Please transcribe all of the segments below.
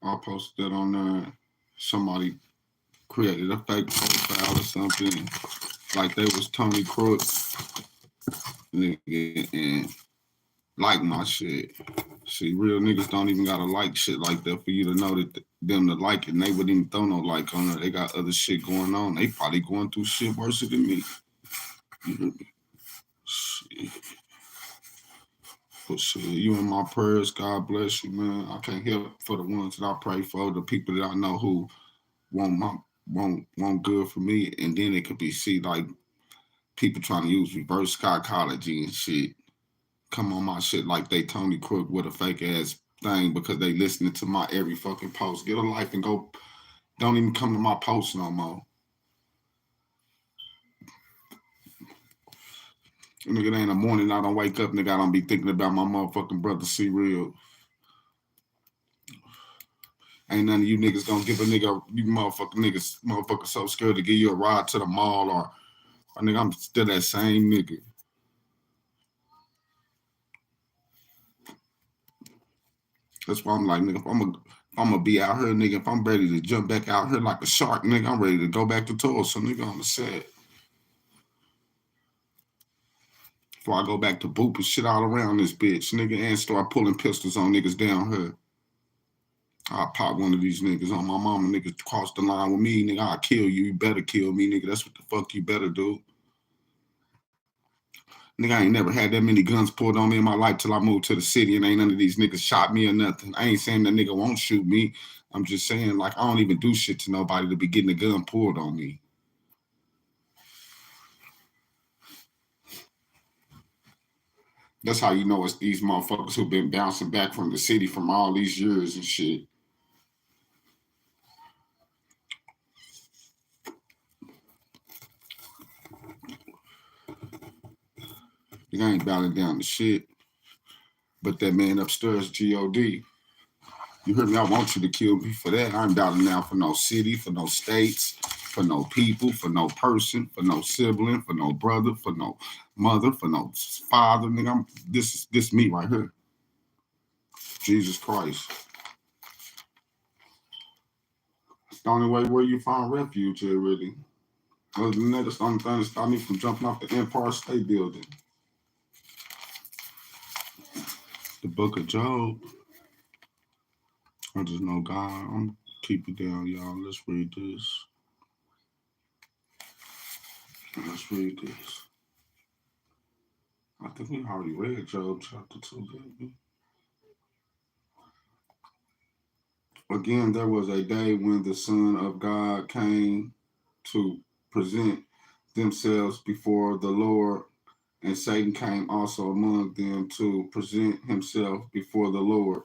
I posted that on there. Somebody created a fake profile or something, like they was Tony Crook, nigga, and like my shit. See, real niggas don't even gotta like shit like that for you to know that them to like it. And they wouldn't even throw no like on it. They got other shit going on. They probably going through shit worse than me. Shit. But shit, you in my prayers. God bless you, man. I can't help for the ones that I pray for, the people that I know who want my want good for me, and then it could be see like people trying to use reverse psychology and shit. Come on my shit like they Tony Crook with a fake ass thing because they listening to my every fucking post. Get a life and go. Don't even come to my post no more. Nigga, it ain't a morning. I don't wake up, nigga. I don't be thinking about my motherfucking brother. See real. Ain't none of you niggas gonna give a nigga, you motherfucker so scared to give you a ride to the mall or nigga, I'm still that same nigga. That's why I'm like, nigga, if I'm gonna be out here, nigga, if I'm ready to jump back out here like a shark, nigga, I'm ready to go back to Tulsa, nigga, on the set. Before I go back to booping shit all around this bitch, nigga, and start pulling pistols on niggas down here. I'll pop one of these niggas on my mama, niggas cross the line with me, nigga, I'll kill you. You better kill me, nigga. That's what the fuck you better do. Nigga, I ain't never had that many guns pulled on me in my life till I moved to the city and ain't none of these niggas shot me or nothing. I ain't saying that nigga won't shoot me. I'm just saying, like, I don't even do shit to nobody to be getting a gun pulled on me. That's how you know it's these motherfuckers who've been bouncing back from the city from all these years and shit. Nigga ain't bowing down to shit. But that man upstairs, G.O.D., you heard me? I want you to kill me for that. I ain't bowing down for no city, for no states, for no people, for no person, for no sibling, for no brother, for no mother, for no father. Nigga, this me right here. Jesus Christ. It's the only way where you find refuge here, really. Other than that, it's the only thing that stopped me from jumping off the Empire State Building. The Book of Job. I just know God. I'm gonna keep it down, y'all. Let's read this. Let's read this. I think we already read Job chapter 2, baby. Again, there was a day when the Son of God came to present themselves before the Lord, and Satan came also among them to present himself before the Lord.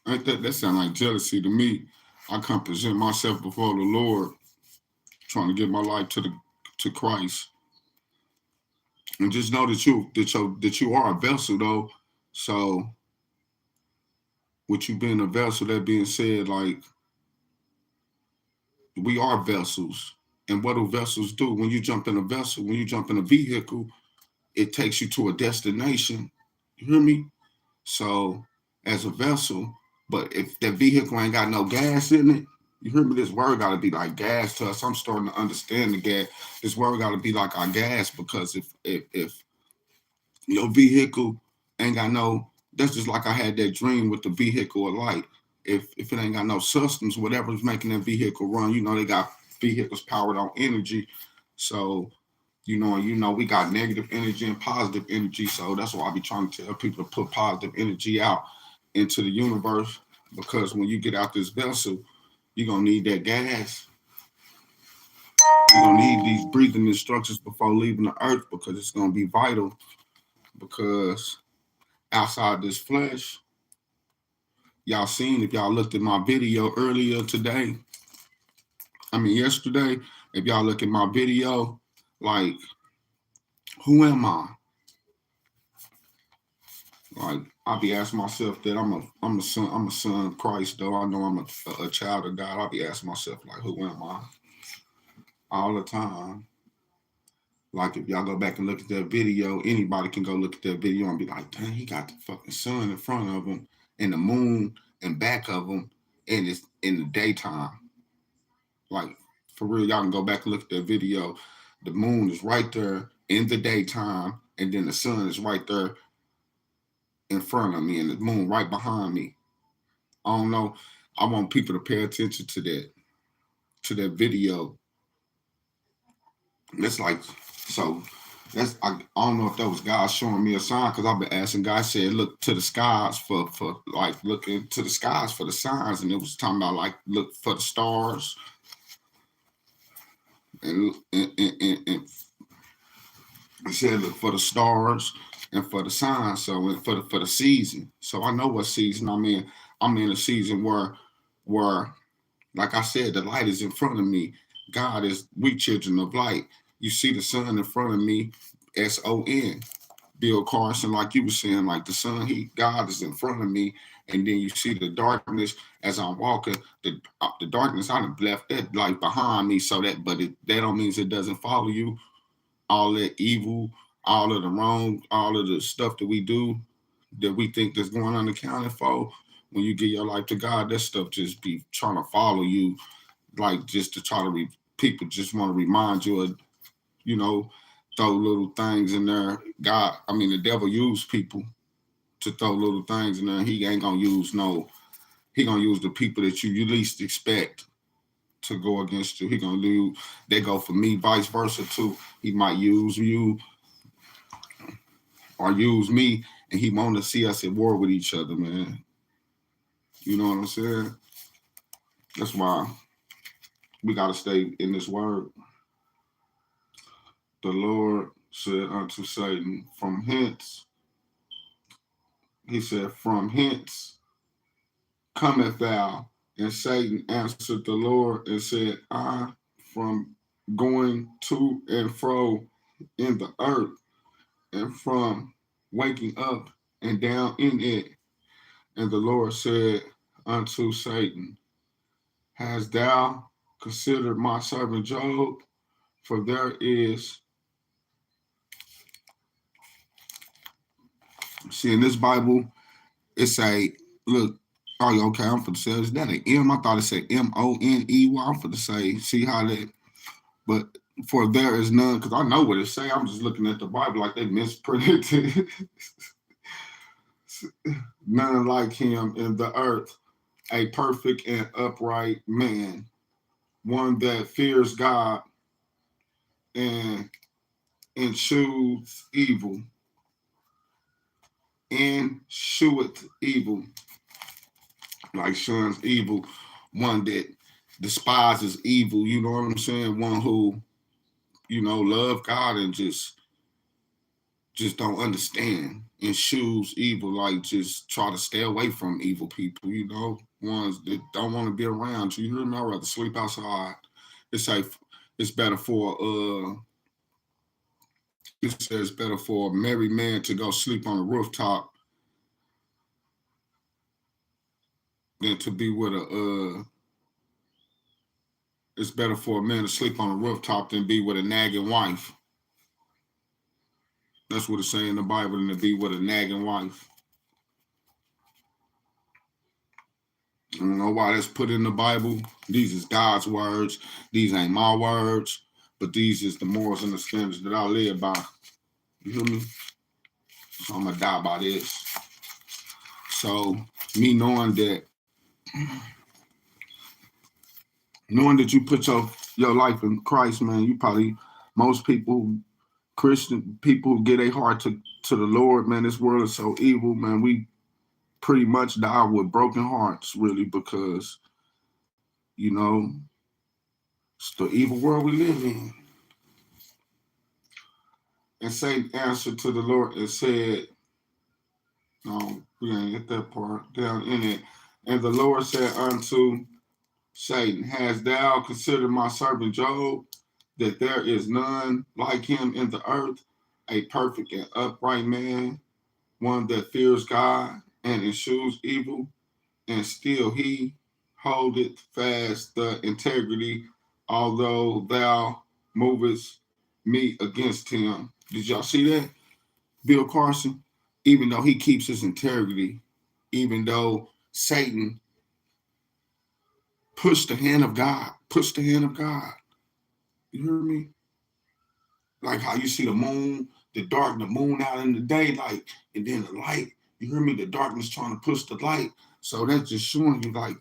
Ain't that sound like jealousy to me? I come present myself before the Lord, trying to give my life to Christ. And just know that you are a vessel though. So with you being a vessel, that being said, like we are vessels. And what do vessels do? When you jump in a vessel, when you jump in a vehicle, it takes you to a destination. You hear me? So as a vessel, but if that vehicle ain't got no gas in it, you hear me? This word got to be like gas to us. I'm starting to understand the gas. This word got to be like our gas, because if your vehicle ain't got no, that's just like I had that dream with the vehicle of light. If it ain't got no substance, whatever's making that vehicle run, you know they got vehicles powered on energy. So you know, we got negative energy and positive energy. So that's why I be trying to tell people to put positive energy out into the universe, because when you get out this vessel, you're going to need that gas. You're going to need these breathing instructions before leaving the earth, because it's going to be vital. Because outside this flesh, y'all seen, if y'all looked at my video earlier today, yesterday, if y'all look at my video, like, who am I? Like, I be asking myself that I'm a son of Christ, though I know I'm a child of God. I be asking myself, like, who am I? All the time. Like if y'all go back and look at that video, anybody can go look at that video and be like, dang, he got the fucking sun in front of him and the moon in back of him, and it's in the daytime. Like for real, y'all can go back and look at that video. The moon is right there in the daytime, and then the sun is right there in front of me, and the moon right behind me. I don't know. I want people to pay attention to that video. It's like so. I don't know if that was God showing me a sign because I've been asking God. Said look to the skies for like looking to the skies for the signs, and it was talking about like look for the stars and it said look for the stars and for the signs. So for the season. So I know what season I'm in. I'm in a season where like I said, the light is in front of me. God is we children of light. You see the sun in front of me, SON. Bill Carson, like you were saying, like the sun, God is in front of me, and then you see the darkness as I'm walking. The darkness, I done left that light behind me, so that don't mean it doesn't follow you. All that evil, all of the wrong, all of the stuff that we do, that we think that's going unaccounted for. When you give your life to God, that stuff just be trying to follow you, like just to try to people just want to remind you of, you know, throw little things in there. God, I mean, the devil used people to throw little things in there. He ain't gonna use he gonna use the people that you least expect to go against you. He gonna do, they go for me, vice versa too. He might use you or use me, and he want to see us at war with each other, man. You know what I'm saying? That's why we gotta stay in this word. The Lord said unto Satan, from hence, he said, from hence cometh thou? And Satan answered the Lord and said, I from going to and fro in the earth, and from waking up and down in it. And the Lord said unto Satan, hast thou considered my servant Job? For there is, see in this Bible, it say, look, oh, okay, I'm for to say, is that an M? I thought it said Money. I'm for to say, see how that, but for there is none, because I know what it say. I'm just looking at the Bible like they misprinted. None like him in the earth, a perfect and upright man, one that fears God and eschews evil, and sheweth evil, like shuns evil, one that despises evil, you know what I'm saying? One who, love God and just don't understand and choose evil, like just try to stay away from evil people, ones that don't want to be around you. You hear me? I'd rather sleep outside. It's like it's better for it says better for a married man to go sleep on a rooftop than to be with it's better for a man to sleep on a rooftop than be with a nagging wife. That's what it say in the Bible, than to be with a nagging wife. I don't know why that's put in the Bible. These is God's words. These ain't my words, but these is the morals and the standards that I live by. You hear me? So I'm gonna die by this. So me knowing that you put your life in Christ, man, you probably, most people, Christian people who get a heart to the Lord, man, this world is so evil, man. We pretty much die with broken hearts, really, because, it's the evil world we live in. And Satan answered to the Lord and said, no, we ain't get that part down in it. And the Lord said unto Satan, hast thou considered my servant Job, that there is none like him in the earth, a perfect and upright man, one that fears God and eschews evil, and still he holdeth fast the integrity, although thou movest me against him. Did y'all see that? Bill Carson, even though he keeps his integrity, even though Satan pushed the hand of God, pushed the hand of God. You hear me? Like how you see the moon, the moon out in the day, like, and then the light. You hear me? The darkness trying to push the light. So that's just showing you, like,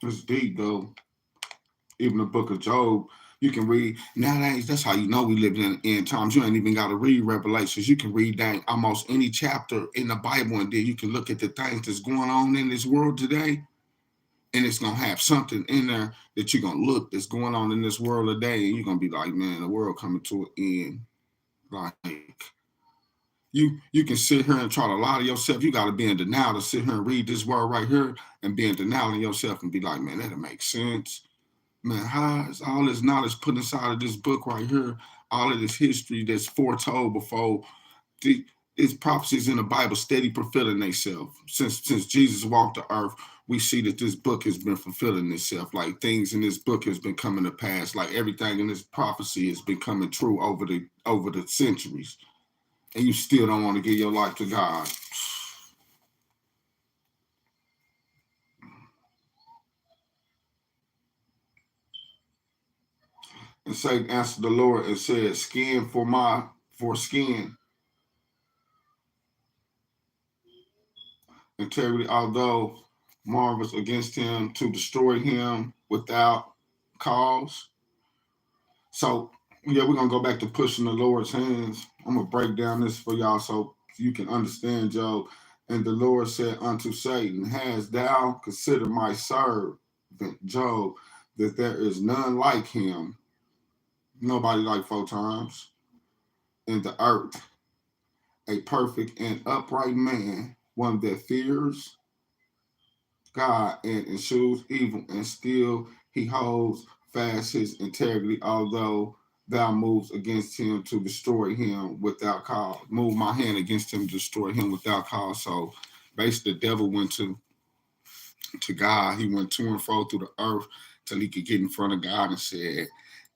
it's deep though. Even the book of Job, you can read nowadays. That's how you know we live in end times. You ain't even got to read Revelations. You can read that almost any chapter in the Bible, and then you can look at the things that's going on in this world today, and it's gonna have something in there that you're gonna look that's going on in this world today, and you're gonna be like, man, the world coming to an end. Like you can sit here and try to lie to yourself. You got to be in denial to sit here and read this word right here and be in denial in yourself and be like, man, that'll make sense. Man, how is all this knowledge put inside of this book right here? All of this history that's foretold before the its prophecies in the Bible steady fulfilling themselves. Since Jesus walked the earth, we see that this book has been fulfilling itself. Like things in this book has been coming to pass. Like everything in this prophecy has been coming true over the centuries. And you still don't want to give your life to God. And Satan answered the Lord and said, skin for skin, integrity, although marvelous against him to destroy him without cause. So yeah, we're gonna go back to pushing the Lord's hands. I'm gonna break down this for y'all so you can understand, Job. And the Lord said unto Satan, hast thou considered my servant Job, that there is none like him, nobody like 4 times in the earth, a perfect and upright man, one that fears God and eschews evil, and still he holds fast his integrity, although thou moves against him to destroy him without cause. Move my hand against him to destroy him without cause. So basically the devil went to God. He went to and fro through the earth till he could get in front of God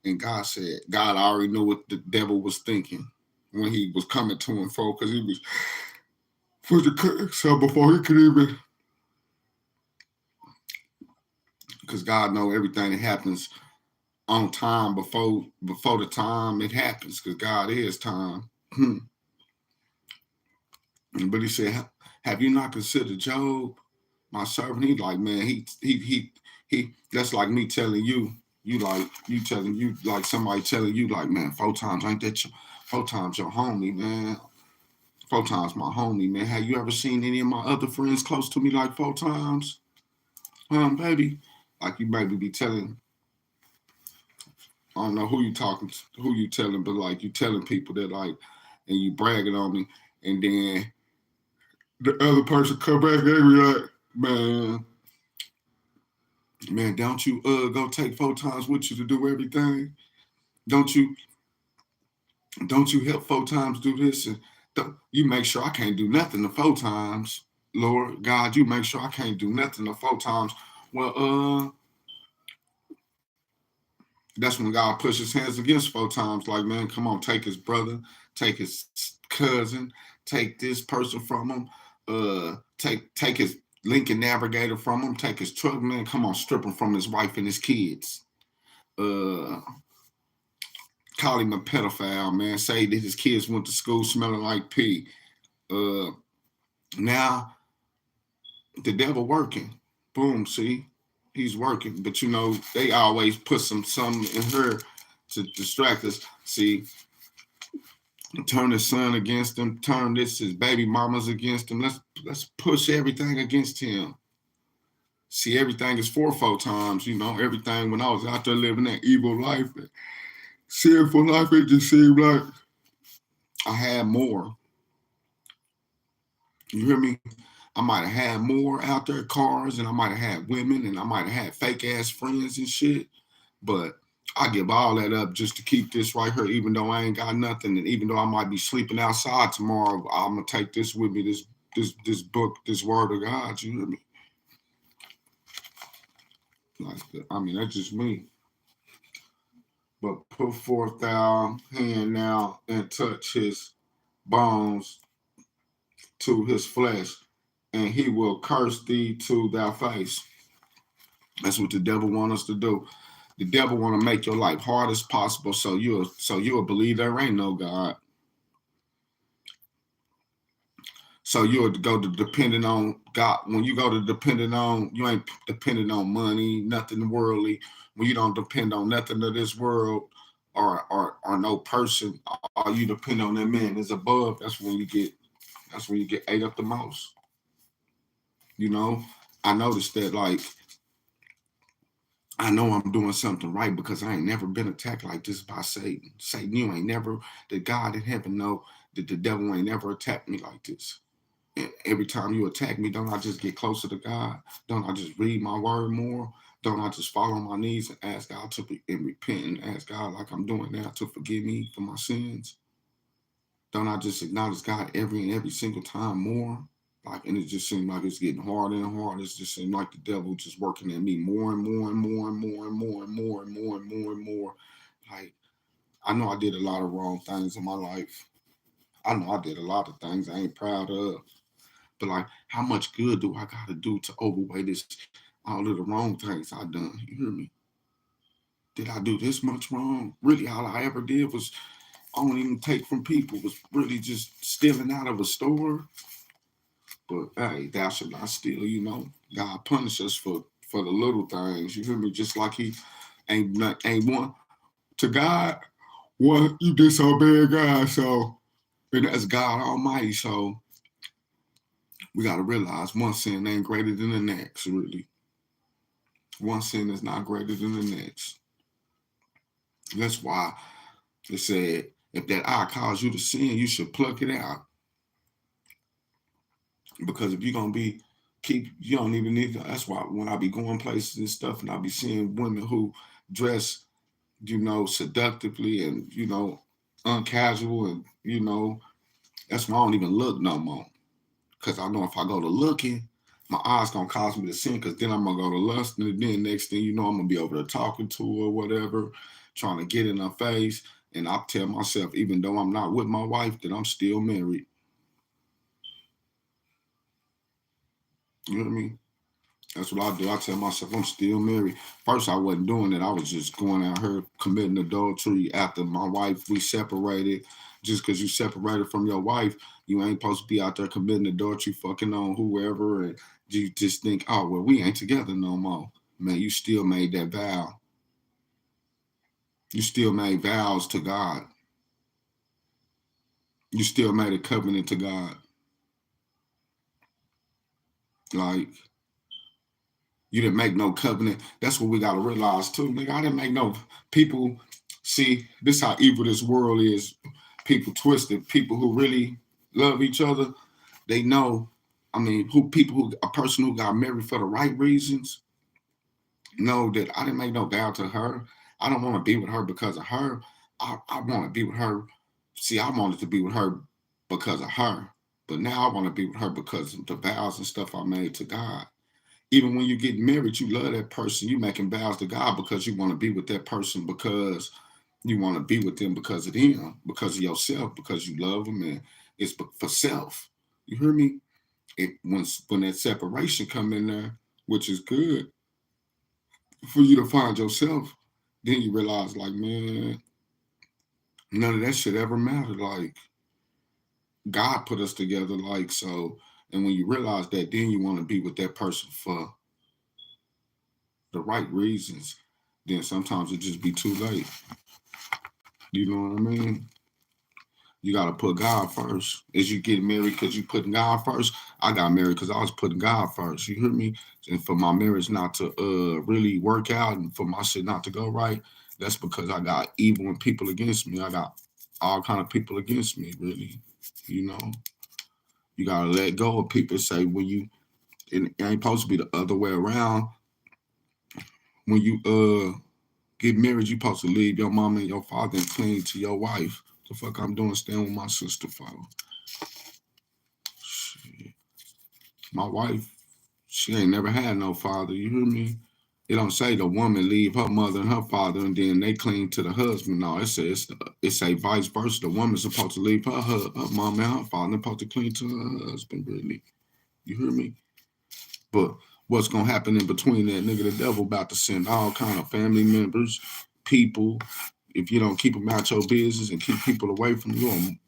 and God said, God already knew what the devil was thinking when he was coming to and fro, because he was so before he could even, because God know everything that happens on time before the time it happens, because God is time. But he said, have you not considered Job, my servant? He's like, man, he that's like me telling you, like somebody telling you, like, man, 4 times ain't that 4 times your homie, man. 4 times my homie, man. Have you ever seen any of my other friends close to me like 4 times? Baby. Like you maybe be telling, I don't know who you talking to, who you telling, but like you telling people that, like, and you bragging on me, and then the other person come back and they be like, man, don't you go take 4 times with you to do everything? Don't you help 4 times do this? And you make sure I can't do nothing to 4 times, Lord God. You make sure I can't do nothing to 4 times. Well, that's when God pushes his hands against 4 times. Like, man, come on, take his brother, take his cousin, take this person from him, take his Lincoln Navigator from him, take his truck, man. Come on, strip him from his wife and his kids. Call him a pedophile, man. Say that his kids went to school smelling like pee. Now the devil working. Boom, see, he's working. But you know, they always put something in her to distract us. See, turn his son against him, turn his baby mamas against him. Let's push everything against him. See, everything is 4 times, you know, everything when I was out there living that evil life, sinful life, it just seemed like I had more. You hear me? I might have had more out there, cars, and I might have had women, and I might have had fake ass friends and shit. But I give all that up just to keep this right here, even though I ain't got nothing, and even though I might be sleeping outside tomorrow, I'm gonna take this with me, this book, this word of God. You hear me? Like, I mean, that's just me. But put forth thou hand now and touch his bones to his flesh, and he will curse thee to thy face. That's what the devil want us to do. The devil want to make your life hard as possible, so you'll believe there ain't no God. So you'll go to depending on God. When you go to depending on, you ain't depending on money, nothing worldly. When you don't depend on nothing of this world or no person, all you depend on that man is above. That's when you get ate up the most. You know, I noticed that, like, I know I'm doing something right because I ain't never been attacked like this by Satan. Satan, you ain't never, the God in heaven know that the devil ain't never attacked me like this. And every time you attack me, don't I just get closer to God? Don't I just read my word more? Don't I just fall on my knees and ask God to and repent and ask God like I'm doing now to forgive me for my sins? Don't I just acknowledge God every single time more? Like, and it just seemed like it's getting harder and harder. It just seemed like the devil just working at me more and more and more and more and more and more and more and more and more. Like, I know I did a lot of wrong things in my life. I know I did a lot of things I ain't proud of. But like, how much good do I gotta do to overweigh this all of the wrong things I done? You hear me? Did I do this much wrong? Really, all I ever did was I don't even take from people. Was really just stealing out of a store. But hey, thou shalt not steal. You know, God punish us for the little things. You hear me? Just like He ain't one to God. One you disobey God, so and that's God Almighty. So we gotta realize one sin ain't greater than the next. Really, one sin is not greater than the next. That's why it said, if that eye cause you to sin, you should pluck it out. Because if you're gonna be you don't even need to. That's why when I be going places and stuff and I be seeing women who dress, seductively and, uncasual and, that's why I don't even look no more. Cause I know if I go to looking, my eyes gonna cause me to sin, because then I'm gonna go to lust, and then next thing you know, I'm gonna be over there talking to her or whatever, trying to get in her face. And I tell myself, even though I'm not with my wife, that I'm still married. You know what I mean? That's what I do. I tell myself I'm still married. First, I wasn't doing it. I was just going out here committing adultery after my wife, we separated. Just because you separated from your wife, you ain't supposed to be out there committing adultery, fucking on whoever. And you just think, oh, well, we ain't together no more. Man, you still made that vow. You still made vows to God. You still made a covenant to God. Like, you didn't make no covenant. That's what we got to realize too. Nigga, I didn't make no people. See, this how evil this world is. People twisted. People who really love each other, they know. I mean, a person who got married for the right reasons know that I didn't make no vow to her. I don't want to be with her because of her. I want to be with her. See, I wanted to be with her because of her. But now I want to be with her because of the vows and stuff I made to God. Even when you get married, you love that person. You making vows to God because you want to be with that person, because you want to be with them because of them, because of yourself, because you love them, and it's for self. You hear me? When that separation come in there, which is good for you to find yourself, then you realize, like, man, none of that shit ever mattered. Like, God put us together, like, so. And when you realize that, then you want to be with that person for the right reasons. Then sometimes it just be too late. You know what I mean? You gotta put God first. As you get married, because you putting God first. I got married because I was putting God first. You hear me? And for my marriage not to really work out, and for my shit not to go right, that's because I got evil and people against me. I got all kind of people against me. Really, you know. You gotta let go of people. Say when you, and it ain't supposed to be the other way around. When you get married, you supposed to leave your mama and your father and cling to your wife. The fuck I'm doing staying with my sister for? Shit. My wife, she ain't never had no father. You hear me? It don't say the woman leave her mother and her father and then they cling to the husband. No, it says it's a vice versa. The woman's supposed to leave her mom and her father and supposed to cling to her husband. Really, you hear me? But what's gonna happen in between that, nigga? The devil about to send all kind of family members, people. If you don't keep them out your business and keep people away from you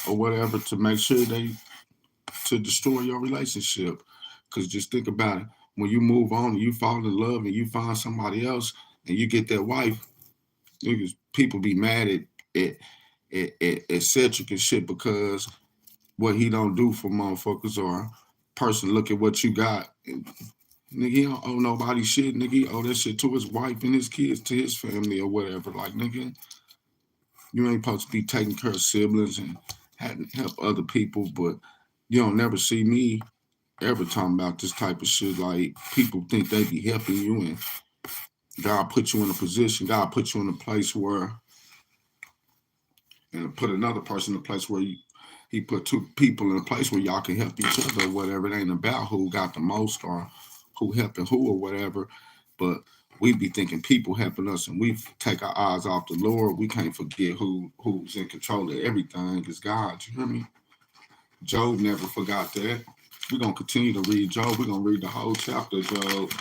or whatever, to make sure to destroy your relationship. Because just think about it. When you move on and you fall in love and you find somebody else and you get that wife, niggas, people be mad at Cedric and shit because what he don't do for motherfuckers, or person look at what you got. And, nigga, he don't owe nobody shit. Nigga, he owe that shit to his wife and his kids, to his family or whatever. Like, nigga, you ain't supposed to be taking care of siblings and help other people, but you don't never see me ever talking about this type of shit. Like, people think they be helping you, and God put you in a position, God put you in a place where, and put another person in a place where he put two people in a place where y'all can help each other or whatever. It ain't about who got the most or who helping who or whatever, but we be thinking people helping us and we take our eyes off the Lord. We can't forget who's in control of everything is God. You hear me? Job never forgot that. We're going to continue to read Job. We're going to read the whole chapter of Job.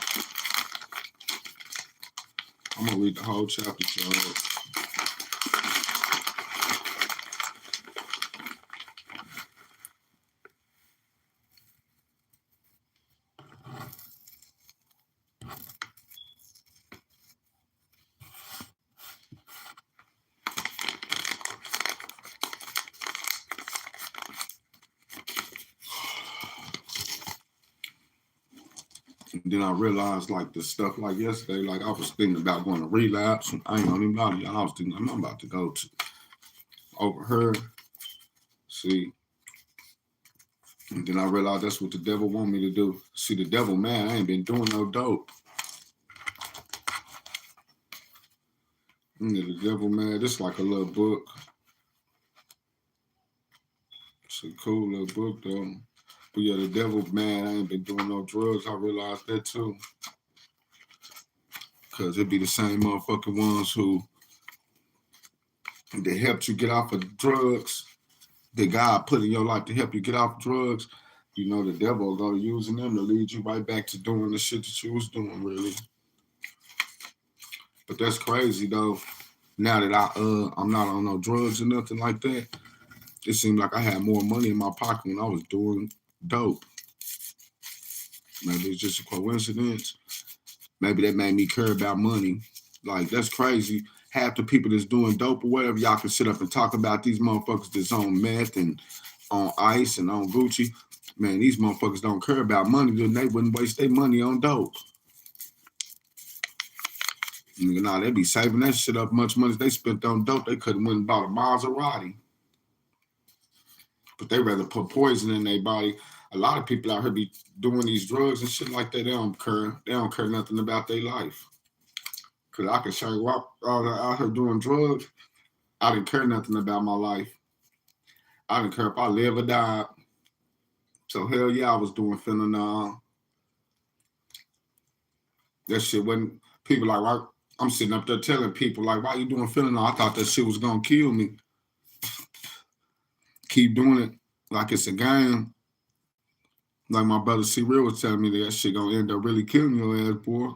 I'm going to read the whole chapter of Job. And then I realized, like, the stuff like yesterday, like, I was thinking about going to relapse. I ain't gonna even lie to y'all. I was thinking, I'm about to go to over her. See, and then I realized that's what the devil want me to do. See, the devil, man, I ain't been doing no dope. The devil, man, this like a little book. It's a cool little book, though. But yeah, the devil, man, I ain't been doing no drugs. I realized that, too. Because it be the same motherfucking ones who that helped you get off of drugs, that God put in your life to help you get off drugs. You know, the devil will go to using them to lead you right back to doing the shit that you was doing, really. But that's crazy, though. Now that I'm not on no drugs or nothing like that, it seemed like I had more money in my pocket when I was doing dope. Maybe it's just a coincidence. Maybe that made me care about money. Like, that's crazy. Half the people that's doing dope or whatever, y'all can sit up and talk about these motherfuckers that's on meth and on ice and on Gucci. Man, these motherfuckers don't care about money, then they wouldn't waste their money on dope. You know, they be saving that shit up. Much money they spent on dope, they could have went and bought a Maserati. But they rather put poison in their body. A lot of people out here be doing these drugs and shit like that. They don't care nothing about their life. Cause I can show you out here doing drugs. I didn't care nothing about my life. I didn't care if I live or died. So hell yeah, I was doing fentanyl. That shit wasn't, people like, why, I'm sitting up there telling people like, why you doing fentanyl? I thought that shit was gonna kill me. Keep doing it like it's a game. Like my brother C Real was telling me that shit gonna end up really killing your ass, boy.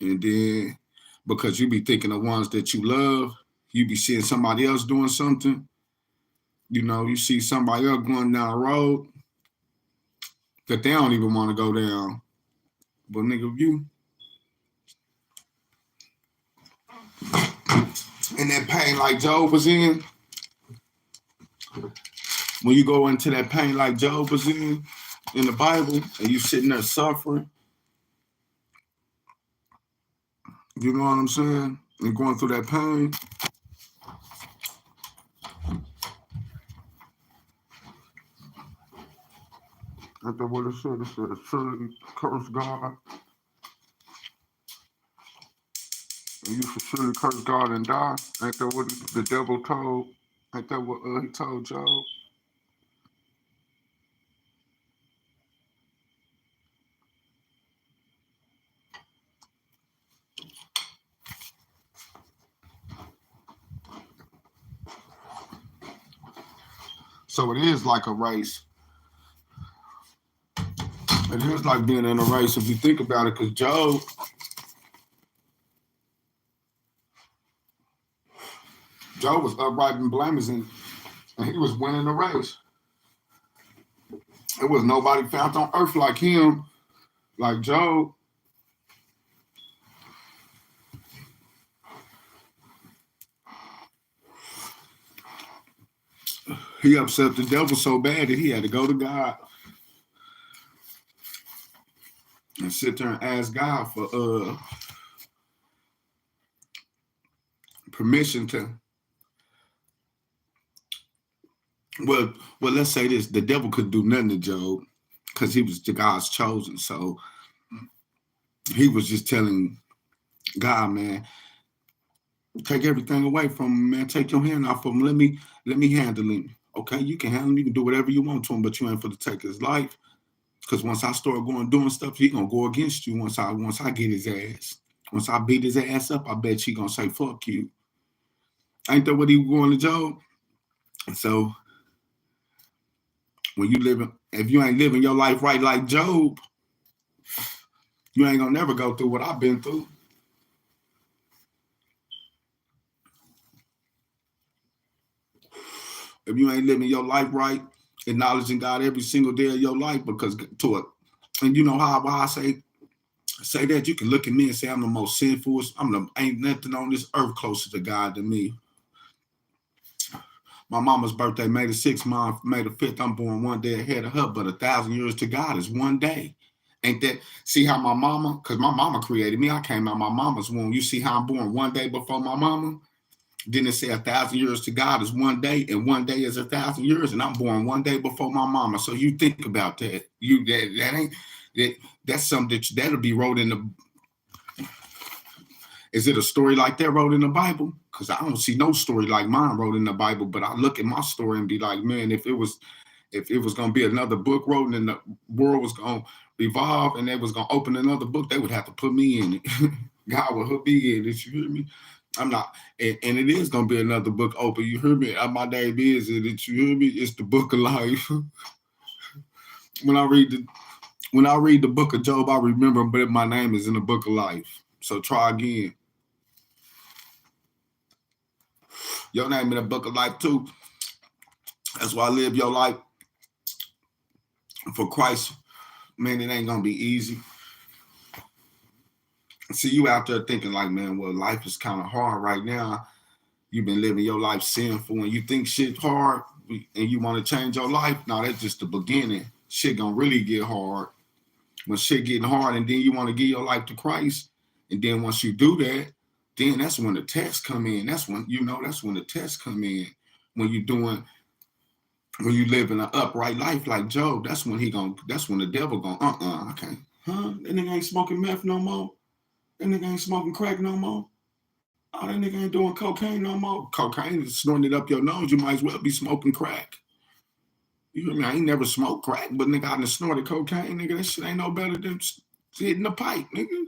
And then because you be thinking the ones that you love, you be seeing somebody else doing something. You know, you see somebody else going down the road that they don't even want to go down. But nigga, if you in that pain like Job was in, when you go into that pain like Job was in the Bible, and you sitting there suffering, you know what I'm saying? And going through that pain. Ain't that what it said? It said, surely curse God. And you should surely curse God and die. Ain't that what the devil told? Ain't that what he told Job? So it is like a race. It is like being in a race if you think about it, because Job was upright and blameless, and he was winning the race. There was nobody found on earth like him, like Job. He upset the devil so bad that he had to go to God and sit there and ask God for permission to. Well, let's say this: the devil could do nothing to Job because he was the God's chosen. So he was just telling God, man, take everything away from him, man. Take your hand off of him. Let me handle him. Okay, you can handle him. You can do whatever you want to him, but you ain't for to take his life. Because once I start doing stuff, he gonna go against you. Once I get his ass. Once I beat his ass up, I bet she gonna say fuck you. Ain't that what he was going to Job? And so when if you ain't living your life right like Job, you ain't gonna never go through what I've been through. If you ain't living your life right, acknowledging God every single day of your life, because to it, and you know how I say that, you can look at me and say I'm the most sinful. Ain't nothing on this earth closer to God than me. My mama's birthday, May the 6th, May the 5th. I'm born one day ahead of her, but 1,000 years to God is one day. Ain't that, see how my mama, because my mama created me, I came out my mama's womb. You see how I'm born one day before my mama? Didn't it say 1,000 years to God is one day, and one day is 1,000 years, and I'm born one day before my mama. So you think about that. That's something that'll be wrote in the. Is it a story like that wrote in the Bible? Because I don't see no story like mine wrote in the Bible. But I look at my story and be like, man, if it was gonna be another book wrote and the world was gonna revolve and they was gonna open another book, they would have to put me in it. God would be in it. You hear me? I'm not, and it is gonna be another book open. You hear me? My name is it. You hear me? It's the book of life. When I read the book of Job, I remember, but my name is in the book of life. So try again. Your name in the book of life too. That's why I live your life for Christ. Man, it ain't gonna be easy. See, you out there thinking like, man, well, life is kind of hard right now. You've been living your life sinful and you think shit hard and you want to change your life. No, that's just the beginning. Shit gonna really get hard. When shit getting hard and then you want to give your life to Christ. And then once you do that, then that's when the tests come in. That's when the tests come in. When you live in an upright life like Job, that's when the devil gonna, I can't. Huh? That nigga ain't smoking meth no more. That nigga ain't smoking crack no more. Oh, that nigga ain't doing cocaine no more. Cocaine is snorting it up your nose. You might as well be smoking crack. You hear me? I ain't never smoked crack, but nigga, I done snorted cocaine. Nigga, that shit ain't no better than hitting the pipe, nigga.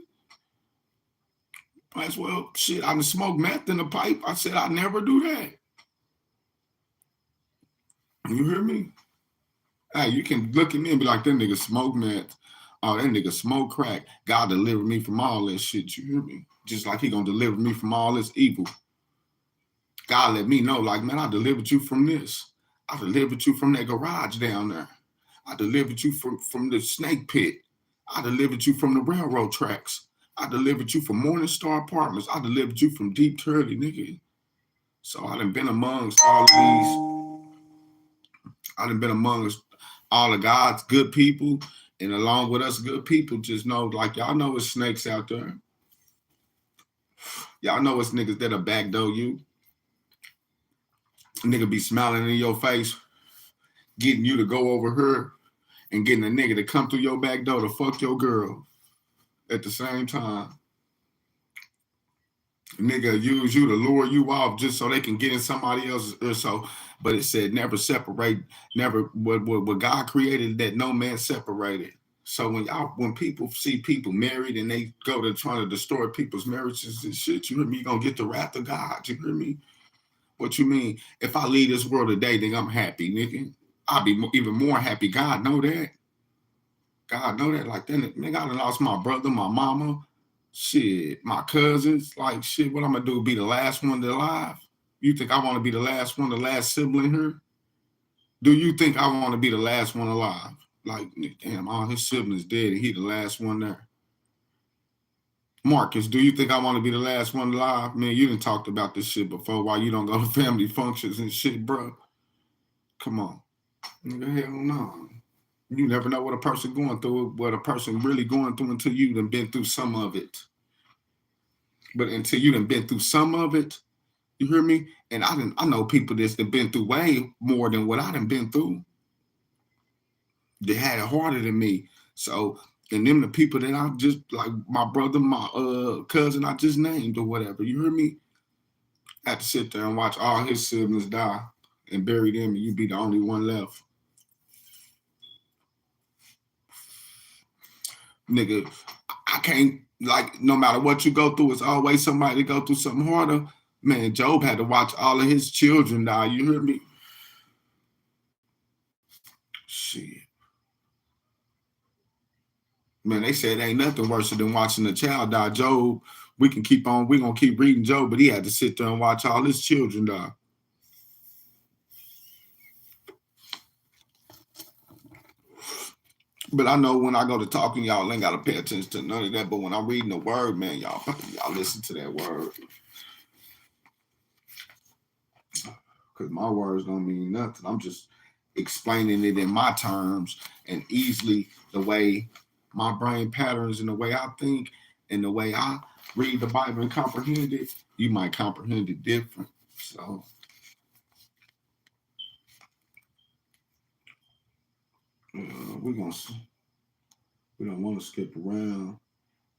Might as well, shit, I done smoked meth in the pipe. I said I'd never do that. You hear me? Hey, you can look at me and be like, that nigga smoke meth. Oh, that nigga smoke crack. God delivered me from all that shit. You hear me? Just like he gonna deliver me from all this evil. God let me know, like, man, I delivered you from this. I delivered you from that garage down there. I delivered you from the snake pit. I delivered you from the railroad tracks. I delivered you from Morningstar Apartments. I delivered you from Deep Turley, nigga. So I done been amongst all of these. I done been amongst all of God's good people. And along with us good people, just know, like, y'all know it's snakes out there. Y'all know it's niggas that'll backdoor you. Nigga be smiling in your face, getting you to go over her and getting a nigga to come through your back door to fuck your girl at the same time. Nigga use you to lure you off just so they can get in somebody else's or so. But it said never separate, never what God created that no man separated. So when people see people married and they go to trying to destroy people's marriages and shit, you hear me? You're gonna get the wrath of God. You hear me? What you mean? If I leave this world today, then I'm happy, nigga. I'll be even more happy. God know that. God know that. Like, then, nigga, I done lost my brother, my mama, shit, my cousins. Like, shit, what I'm gonna do? Be the last one alive? You think I want to be the last one, the last sibling here? Do you think I want to be the last one alive? Like, damn, all his siblings dead and he the last one there. Marcus, do you think I want to be the last one alive? Man, you done talked about this shit before. Why you don't go to family functions and shit, bro? Come on. Nigga, hell no. You never know what a person going through, what a person really going through until you done been through some of it. But until you done been through some of it, you hear me? And I know people that's been through way more than what I done been through. They had it harder than me. So, and them the people that I just, like my brother, my cousin I just named or whatever, you hear me? I had to sit there and watch all his siblings die and bury them and you be the only one left. Nigga, I can't, like, no matter what you go through, it's always somebody to go through something harder. Man, Job had to watch all of his children die, you hear me? Shit. Man, they said ain't nothing worse than watching a child die. Job, we can keep on, we're going to keep reading Job, but he had to sit there and watch all his children die. But I know when I go to talking, y'all ain't got to pay attention to none of that. But when I'm reading the word, man, y'all listen to that word. Because my words don't mean nothing. I'm just explaining it in my terms and easily the way my brain patterns and the way I think and the way I read the Bible and comprehend it, you might comprehend it different. So we don't want to skip around.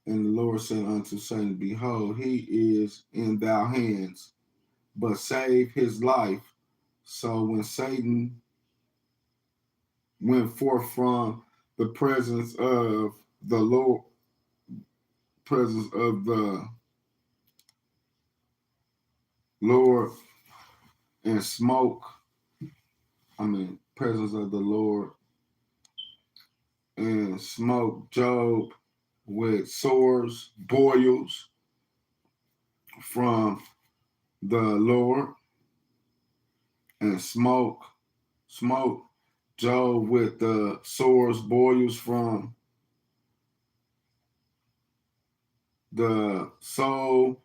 And the Lord said unto Satan, behold, he is in thy hands, but save his life. So when Satan went forth from the presence of the Lord, presence of the Lord and smoke, presence of the Lord and smoke Job with sores, boils from the Lord and smoke Job with the sores, boils from the sole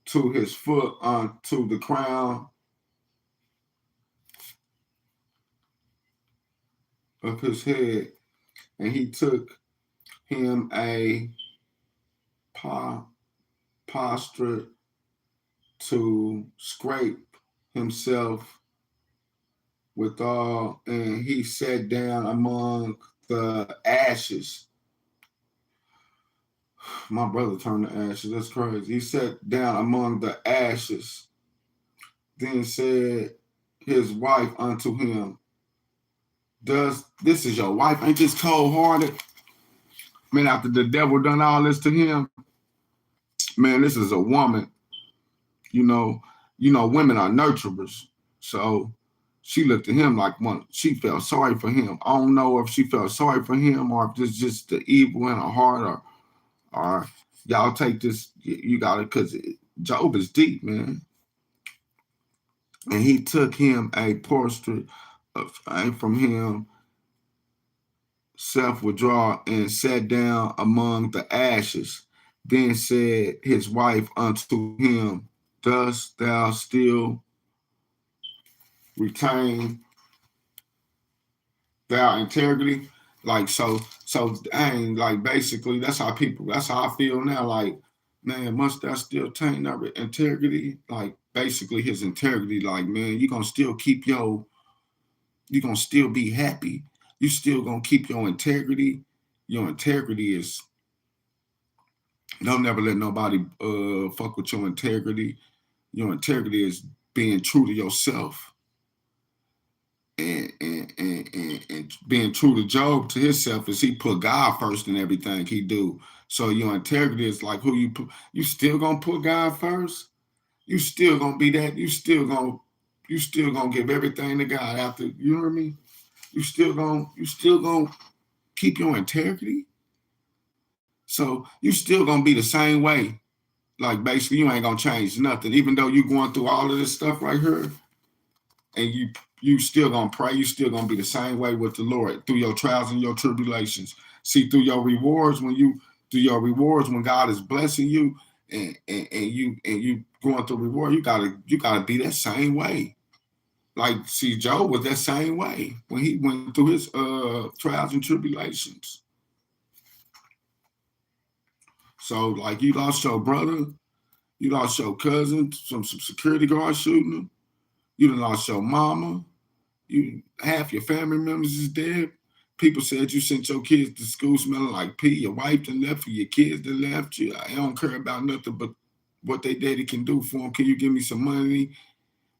to his foot unto the crown of his head. And he took him a posture to scrape himself withal, and he sat down among the ashes. My brother turned to ashes. That's crazy. He sat down among the ashes. Then said his wife unto him, this is your wife? Ain't this cold-hearted? Man, after the devil done all this to him, man, this is a woman. You know, women are nurturers. So she looked at him like one. She felt sorry for him. I don't know if she felt sorry for him or if it's just the evil in her heart or y'all take this, you got it, because Job is deep, man. And he took him a portrait from him, self-withdraw, and sat down among the ashes. Then said his wife unto him, dost thou still retain thy integrity? Like, so dang, like, basically that's how I feel now. Like, man, must thou still retain our integrity? Like, basically his integrity, like, man, you're gonna still be happy. You still gonna keep your integrity. Your integrity is, don't never let nobody fuck with your integrity. Your integrity is being true to yourself. And being true to Job, to himself, is he put God first in everything he do. So your integrity is like, you still gonna put God first? You still gonna be that? You still gonna You still gonna give everything to God after, you hear me? You still gonna keep your integrity. So you still gonna be the same way. Like basically you ain't gonna change nothing. Even though you going through all of this stuff right here, and you still gonna pray, you still gonna be the same way with the Lord through your trials and your tribulations. See, through your rewards, when God is blessing you and you going through reward, you gotta be that same way. Like, see, Job was that same way when he went through his trials and tribulations. So, like, you lost your brother, you lost your cousin, some security guard shooting him. You done lost your mama. You half your family members is dead. People said you sent your kids to school smelling like pee. Your wife done left you. Your kids done left you. I don't care about nothing but what they daddy can do for them. Can you give me some money?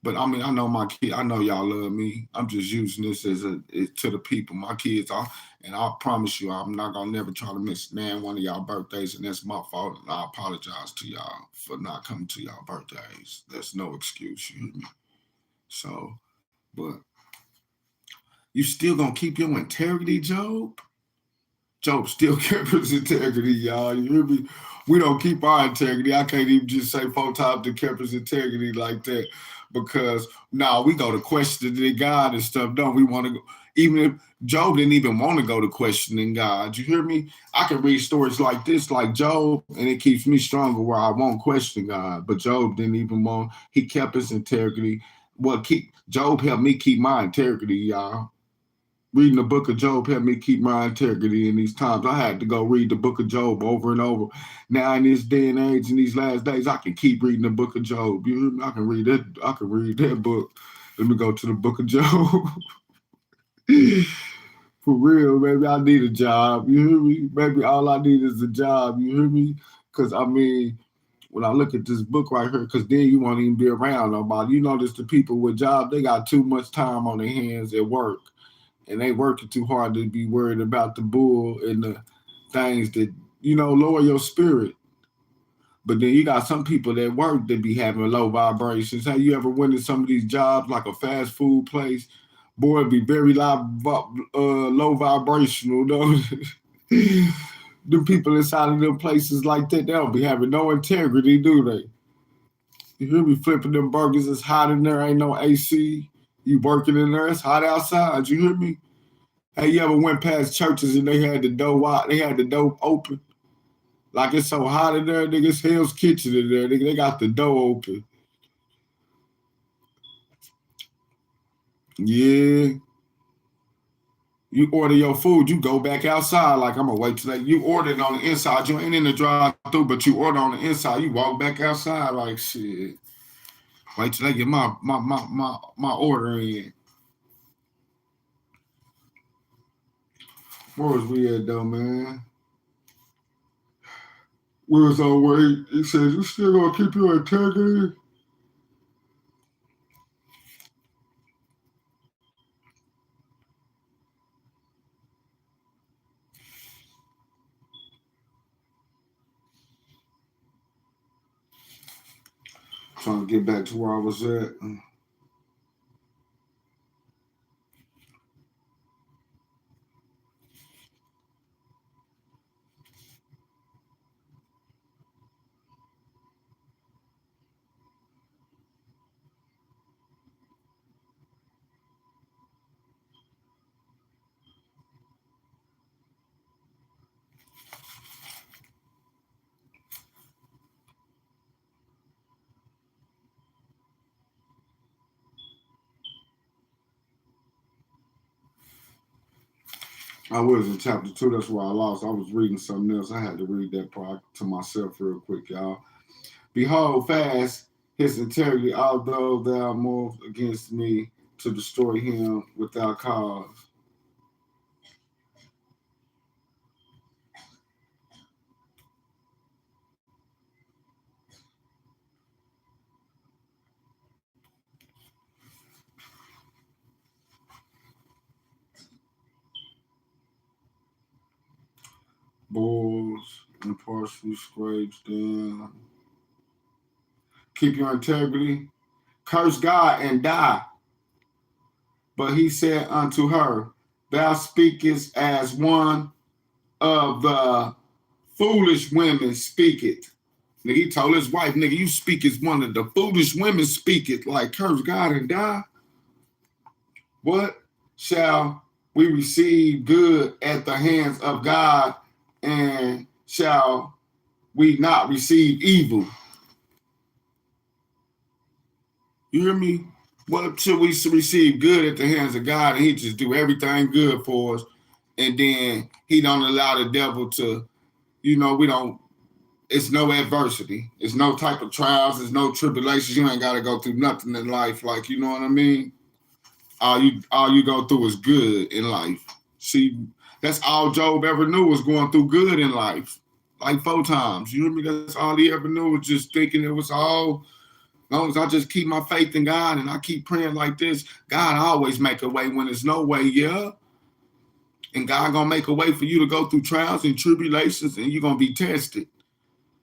But I mean, I know my kid. I know y'all love me. I'm just using this to the people. My kids are, and I promise you, I'm not gonna never try to miss one of y'all birthdays, and that's my fault. And I apologize to y'all for not coming to y'all birthdays. That's no excuse, you hear me? So, but you still gonna keep your integrity, Job? Job still kept his integrity, y'all. You hear me? We don't keep our integrity. I can't even just say 4 times to kept his integrity like that, because now we go to questioning God and stuff. Don't we want to go? Even if Job didn't even want to go to questioning God. You hear me? I can read stories like this, like Job, and it keeps me stronger where I won't question God. But Job didn't even want. He kept his integrity. Job helped me keep my integrity, y'all. Reading the book of Job helped me keep my integrity in these times. I had to go read the book of Job over and over. Now in this day and age, in these last days, I can keep reading the book of Job. You hear me? I can read it. I can read that book. Let me go to the book of Job. For real, maybe I need a job. You hear me? Maybe all I need is a job. You hear me? Because I mean, when I look at this book right here, because then you won't even be around nobody. You notice the people with jobs, they got too much time on their hands at work. And they working too hard to be worried about the bull and the things that, lower your spirit. But then you got some people that work that be having low vibrations. Have you ever went to some of these jobs like a fast food place? Boy, it'd be very low vibrational, though. The people inside of them places like that, they don't be having no integrity, do they? You hear me? Flipping them burgers, it's hot in there, ain't no AC. You working in there, it's hot outside. You hear me? Hey, you ever went past churches and they had the door out, they had the door open? Like it's so hot in there, nigga, it's Hell's Kitchen in there, nigga, they got the door open. Yeah. You order your food, you go back outside like I'm gonna wait till you order it on the inside. You ain't in the drive-through, but you order on the inside, you walk back outside like shit. Wait till they get my order in. Where was we at though, man? We was on wait. He says, you still gonna keep your integrity? Trying to get back to where I was at. I was in chapter 2. That's where I lost. I was reading something else. I had to read that part to myself real quick, y'all. Behold, fast his integrity, although thou moved against me to destroy him without cause. Bulls and partially scrapes down. Keep your integrity. curse God and die. But he said unto her, thou speakest as one of the foolish women speaketh. Nigga, he told his wife, nigga, you speak as one of the foolish women speaketh, like curse God and die. What shall we receive good at the hands of God, and shall we not receive evil? You hear me? What should we receive good at the hands of God, and he just do everything good for us, and then he don't allow the devil to, we don't, it's no adversity. It's no type of trials. It's no tribulations. You ain't got to go through nothing in life. Like, you know what I mean? All you go through is good in life. See, that's all Job ever knew was going through good in life. Like 4 times. You hear me? That's all he ever knew was just thinking it was all, as long as I just keep my faith in God and I keep praying like this, God always make a way when there's no way, yeah. And God gonna make a way for you to go through trials and tribulations, and you're gonna be tested.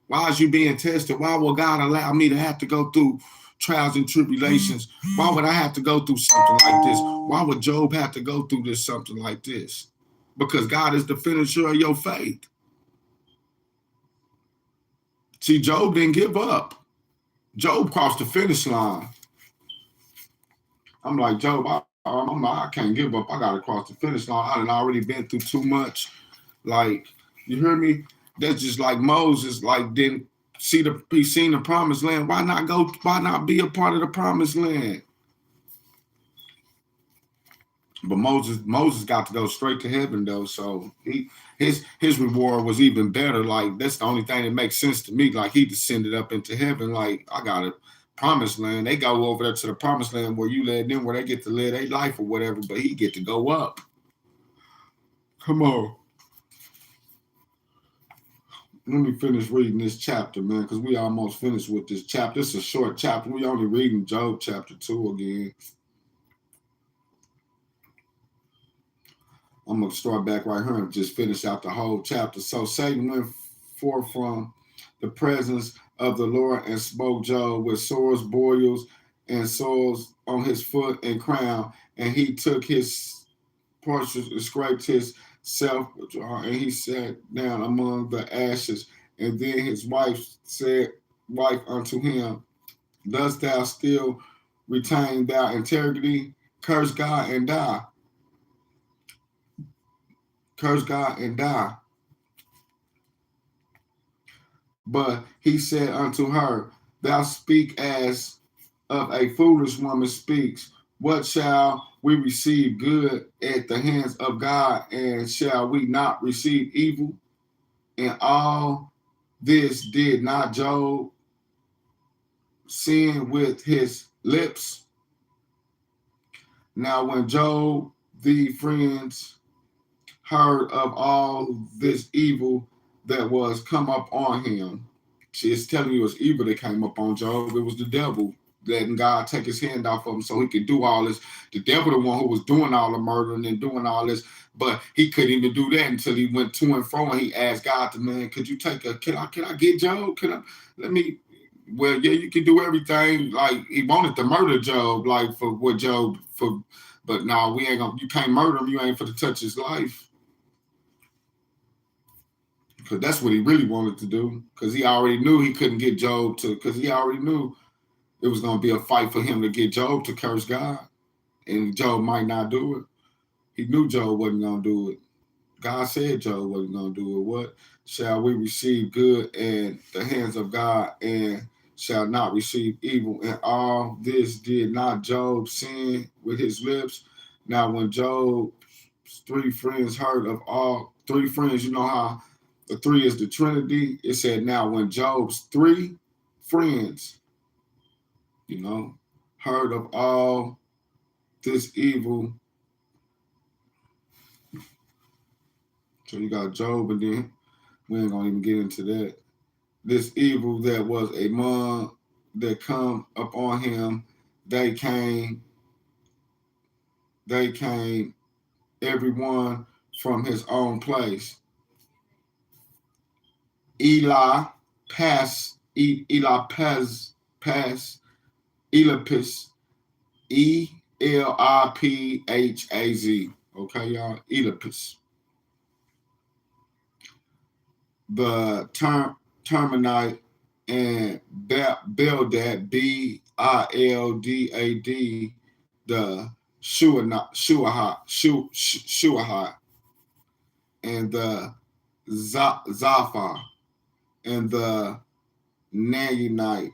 Why is you being tested? Why will God allow me to have to go through trials and tribulations? Why would I have to go through something like this? Why would Job have to go through something like this? Because God is the finisher of your faith. See, Job didn't give up. Job crossed the finish line. I'm like, Job, I can't give up. I got to cross the finish line. I done already been through too much. Like, you hear me? That's just like Moses, like, didn't he seen the promised land. Why not be a part of the promised land? But Moses got to go straight to heaven though, so his reward was even better. Like, that's the only thing that makes sense to me. Like, he descended up into heaven. Like, I got a promised land. They go over there to the promised land where you led them, where they get to live their life or whatever, but he get to go up. Come on. Let me finish reading this chapter, man, because we almost finished with this chapter. It's a short chapter. We only reading Job chapter 2 again. I'm going to start back right here and just finish out the whole chapter. So Satan went forth from the presence of the Lord and smote Job with sores, boils, and sores on his foot and crown. And he took his portion and scraped his self, and he sat down among the ashes. And then his wife unto him, dost thou still retain thy integrity? Curse God and die. Curse God and die. But he said unto her, thou speak as of a foolish woman speaks. What shall we receive good at the hands of God, and shall we not receive evil? And all this did not Job sin with his lips? Now when Job, the friends, heard of all this evil that was come up on him. See, it's telling you it's evil that came up on Job. It was the devil letting God take his hand off of him so he could do all this. The devil, the one who was doing all the murdering and doing all this, but he couldn't even do that until he went to and fro and he asked God, man, could you take can I get Job? Well, yeah, you can do everything. Like, he wanted to murder Job, like but no, we ain't gonna, you can't murder him, you ain't for to touch his life. Because that's what he really wanted to do. Because he already knew he couldn't get Job to, because he already knew it was going to be a fight for him to get Job to curse God. And Job might not do it. He knew Job wasn't going to do it. God said Job wasn't going to do it. What shall we receive good at the hands of God, and shall not receive evil? And all this did not Job sin with his lips? Now when Job's 3 friends heard of all, 3 friends, you know how the 3 is the Trinity. It said, now when Job's 3 friends, heard of all this evil. So you got Job, and then we ain't gonna even get into that. This evil that was among that come upon him, they came everyone from his own place. Eli Paz, Eliphaz, Elipphaz. Okay, y'all, Eliphaz. The Terminite and Bildad, Bildad, the Shuahite, and the Zaphar, and the Nanite,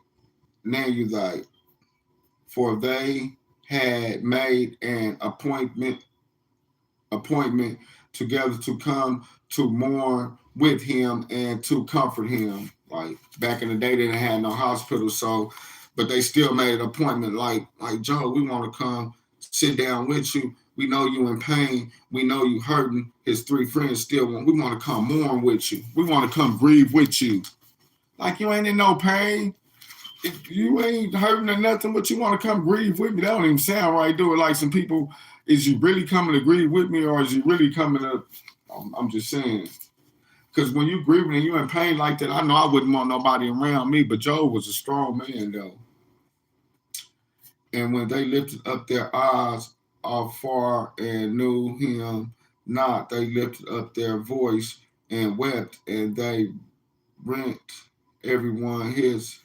for they had made an appointment together to come to mourn with him and to comfort him. Like back in the day, they didn't have no hospital, so but they still made an appointment. Like Joe, we want to come sit down with you. We know you in pain. We know you hurting. His three friends still want. We want to come mourn with you. We want to come grieve with you. Like you ain't in no pain. If you ain't hurting or nothing, but you want to come grieve with me, that don't even sound right. Do it like some people. Is you really coming to grieve with me, or is you really coming to? I'm just saying. Because when you grieving and you in pain like that, I know I wouldn't want nobody around me. But Job was a strong man, though. And when they lifted up their eyes afar and knew him not, they lifted up their voice and wept, and they rent everyone his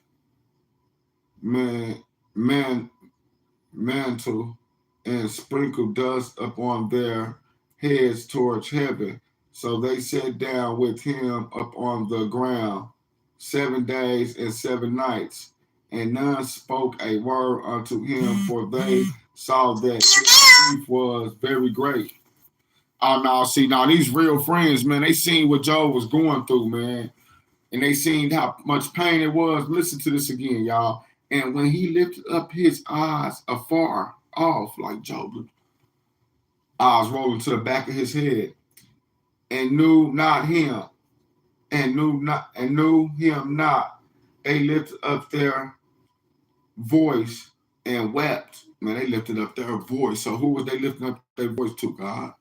man, mantle and sprinkled dust upon their heads towards heaven. So they sat down with him upon the ground 7 days and 7 nights, and none spoke a word unto him, for they saw that his grief was very great. Oh no, see now these real friends, man, they seen what Job was going through, man. And they seen how much pain it was. Listen to this again, y'all. And when he lifted up his eyes afar off, like Job, eyes rolling to the back of his head, and knew not him, and knew him not, they lifted up their voice and wept. Man, they lifted up their voice. So who was they lifting up their voice to? God.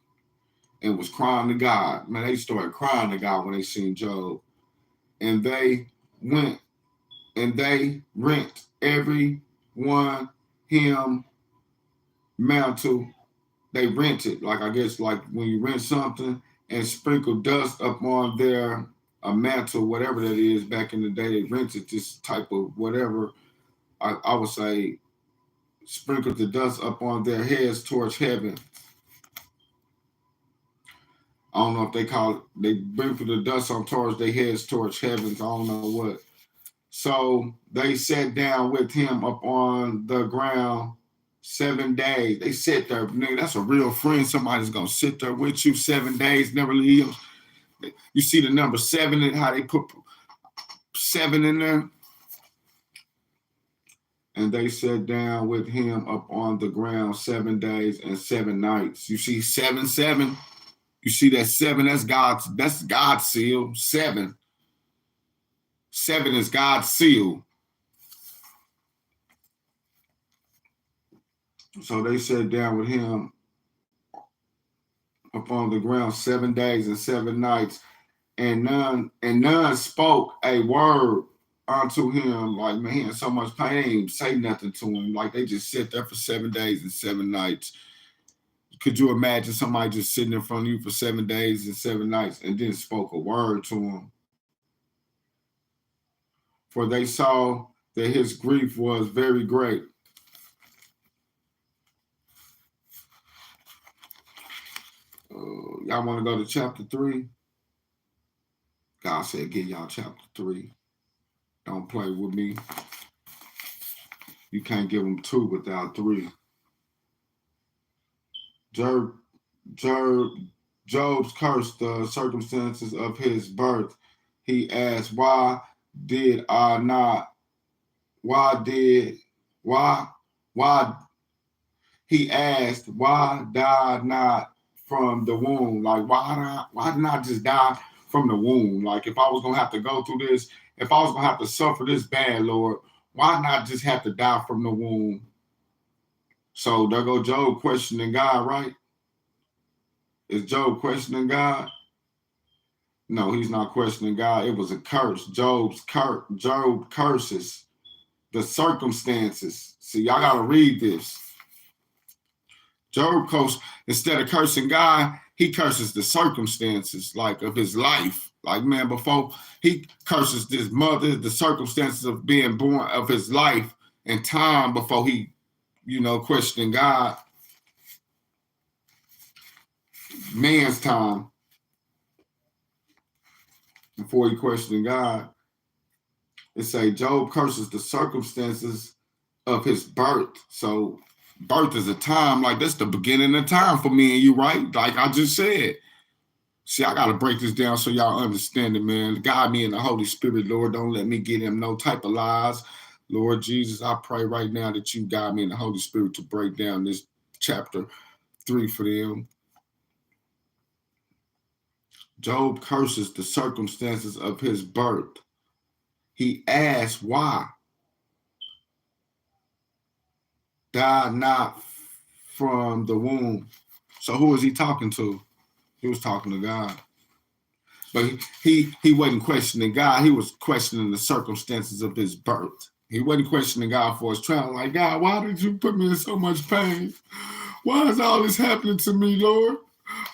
And was crying to God. Man, they started crying to God when they seen Job. And they went and they rent every one him mantle. They rented, like I guess like when you rent something and sprinkle dust upon their a mantle, whatever that is. Back in the day, they rented this type of whatever. I would say sprinkle the dust upon their heads towards heaven. I don't know if they call it, they sprinkle the dust on towards their heads towards heavens. I don't know what. So they sat down with him upon the ground 7 days. They sit there, nigga. That's a real friend. Somebody's gonna sit there with you 7 days, never leave. You see the number 7 and how they put 7 in there. And they sat down with him upon the ground 7 days and 7 nights. You see 7, 7. You see that 7? That's God's seal. 7. 7 is God's seal. So they sat down with him upon the ground 7 days and 7 nights, and none spoke a word unto him. Like, man, he had so much pain, they didn't even say nothing to him. Like, they just sit there for 7 days and 7 nights. Could you imagine somebody just sitting in front of you for 7 days and 7 nights and didn't spoke a word to him? For they saw that his grief was very great. Y'all want to go to chapter 3? God said, give y'all chapter 3. Don't play with me. You can't give them 2 without 3. Job's curse, the circumstances of his birth. He asked, why did he asked, why died not from the womb? Like, why didn't I just die from the womb? Like, if I was going to have to go through this, if I was going to have to suffer this bad, Lord, why not just have to die from the womb? So there go Job questioning God, right? Is Job questioning God? No, he's not questioning God. It was a curse. Job curses the circumstances. See, y'all got to read this. Job curses, instead of cursing God, he curses the circumstances, like, of his life. Like, man, before he curses his mother, the circumstances of being born, of his life and time, before he, questioning God. Man's time, before he questioned God. It say Job curses the circumstances of his birth. So birth is a time, like, that's the beginning of time for me and you, right? Like I just said. See, I got to break this down so y'all understand it, man. Guide me in the Holy Spirit, Lord. Don't let me get him no type of lies. Lord Jesus, I pray right now that you guide me in the Holy Spirit to break down this chapter 3 for them. Job curses the circumstances of his birth. He asks why. Died not from the womb. So who is he talking to? He was talking to God. But he wasn't questioning God. He was questioning the circumstances of his birth. He wasn't questioning God for his trial. Like, God, why did you put me in so much pain? Why is all this happening to me, Lord?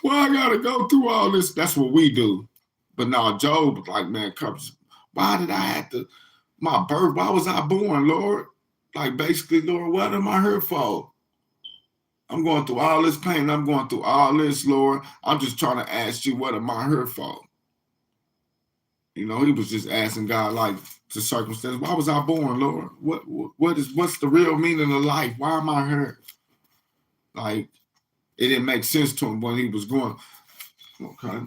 Why I gotta go through all this? That's what we do. But now Job was like, man, why did I have to, my birth, why was I born, Lord? Like, basically, Lord, what am I here for? I'm going through all this pain. I'm going through all this, Lord. I'm just trying to ask you, what am I here for? He was just asking God, like, the circumstance. Why was I born, Lord? What's the real meaning of life? Why am I here? Like, it didn't make sense to him when he was going. Okay.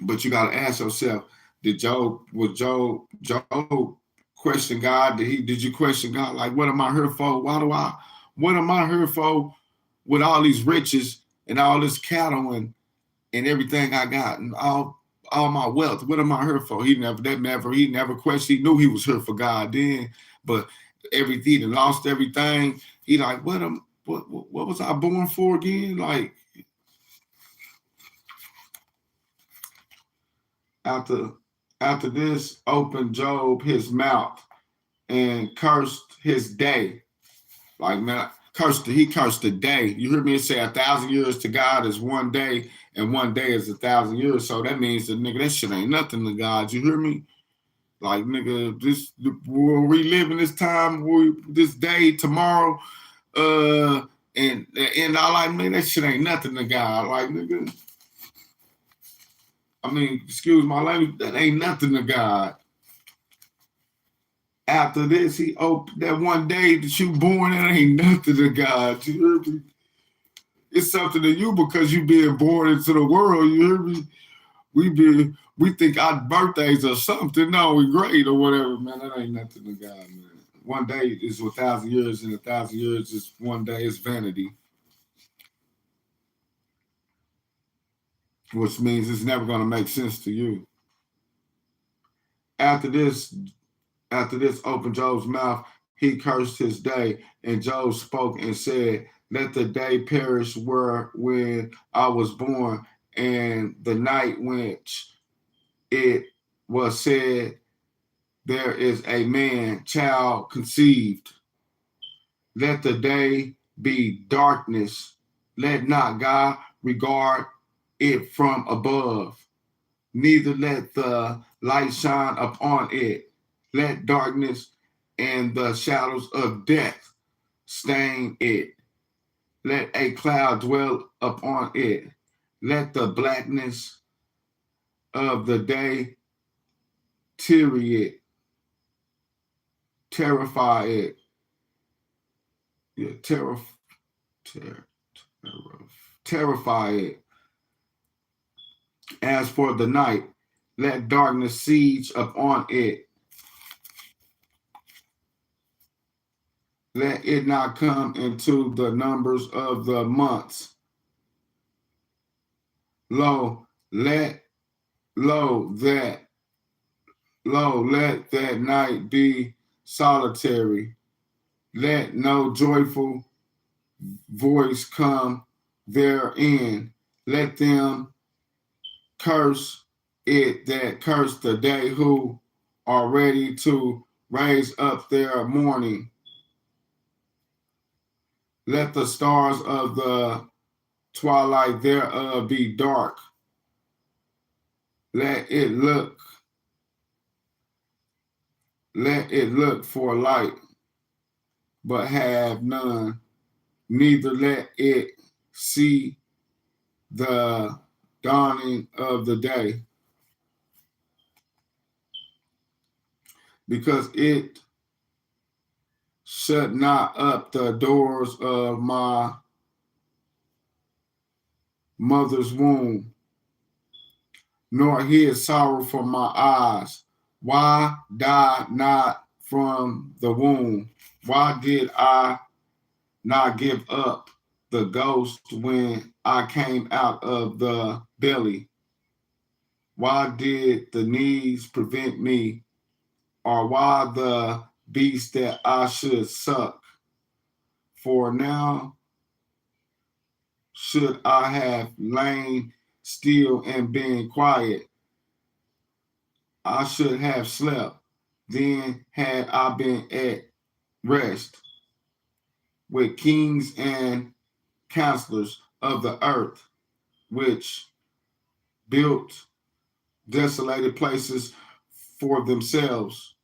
But you got to ask yourself, did Job question God? Did you question God? Like, what am I here for? What am I here for with all these riches and all this cattle and everything I got and all my wealth? What am I here for? He never questioned. He knew he was here for God then, but he lost everything. He like, what was I born for again? Like, after this, opened Job his mouth and cursed his day. Like, man, he cursed the day. You hear me say 1,000 years to God is one day, and one day is 1,000 years. So that means that, nigga, that shit ain't nothing to God. You hear me? Like, nigga, we're reliving this time, this day, tomorrow, and I like, man, that shit ain't nothing to God. Like, nigga, I mean, excuse my language, that ain't nothing to God. After this, he opened that one day that you born, that ain't nothing to God. You hear me? It's something to you because you being born into the world. You hear me? We think our birthdays are something. No, we great or whatever, man. That ain't nothing to God, man. One day is 1,000 years, and 1,000 years is one day. It's vanity, which means it's never going to make sense to you. After this opened Job's mouth, he cursed his day, and Job spoke and said, let the day perish when I was born, and the night which it was said, there is a man child conceived. Let the day be darkness. Let not God regard it from above. Neither let the light shine upon it. Let darkness and the shadows of death stain it. Let a cloud dwell upon it. Let the blackness of the day terrify it. Yeah, terrify it. As for the night, let darkness siege upon it. Let it not come into the numbers of the months. Let that night be solitary. Let no joyful voice come therein. Let them curse it that curse the day who are ready to raise up their mourning. Let the stars of the twilight thereof be dark. Let it look for light, but have none. Neither let it see the dawning of the day, because it shut not up the doors of my mother's womb, nor hid sorrow from my eyes. Why die not from the womb? Why did I not give up the ghost when I came out of the belly? Why did the knees prevent me, or why the beast that I should suck? For now should I have lain still and been quiet, I should have slept. Then had I been at rest with kings and counselors of the earth, which built desolated places for themselves,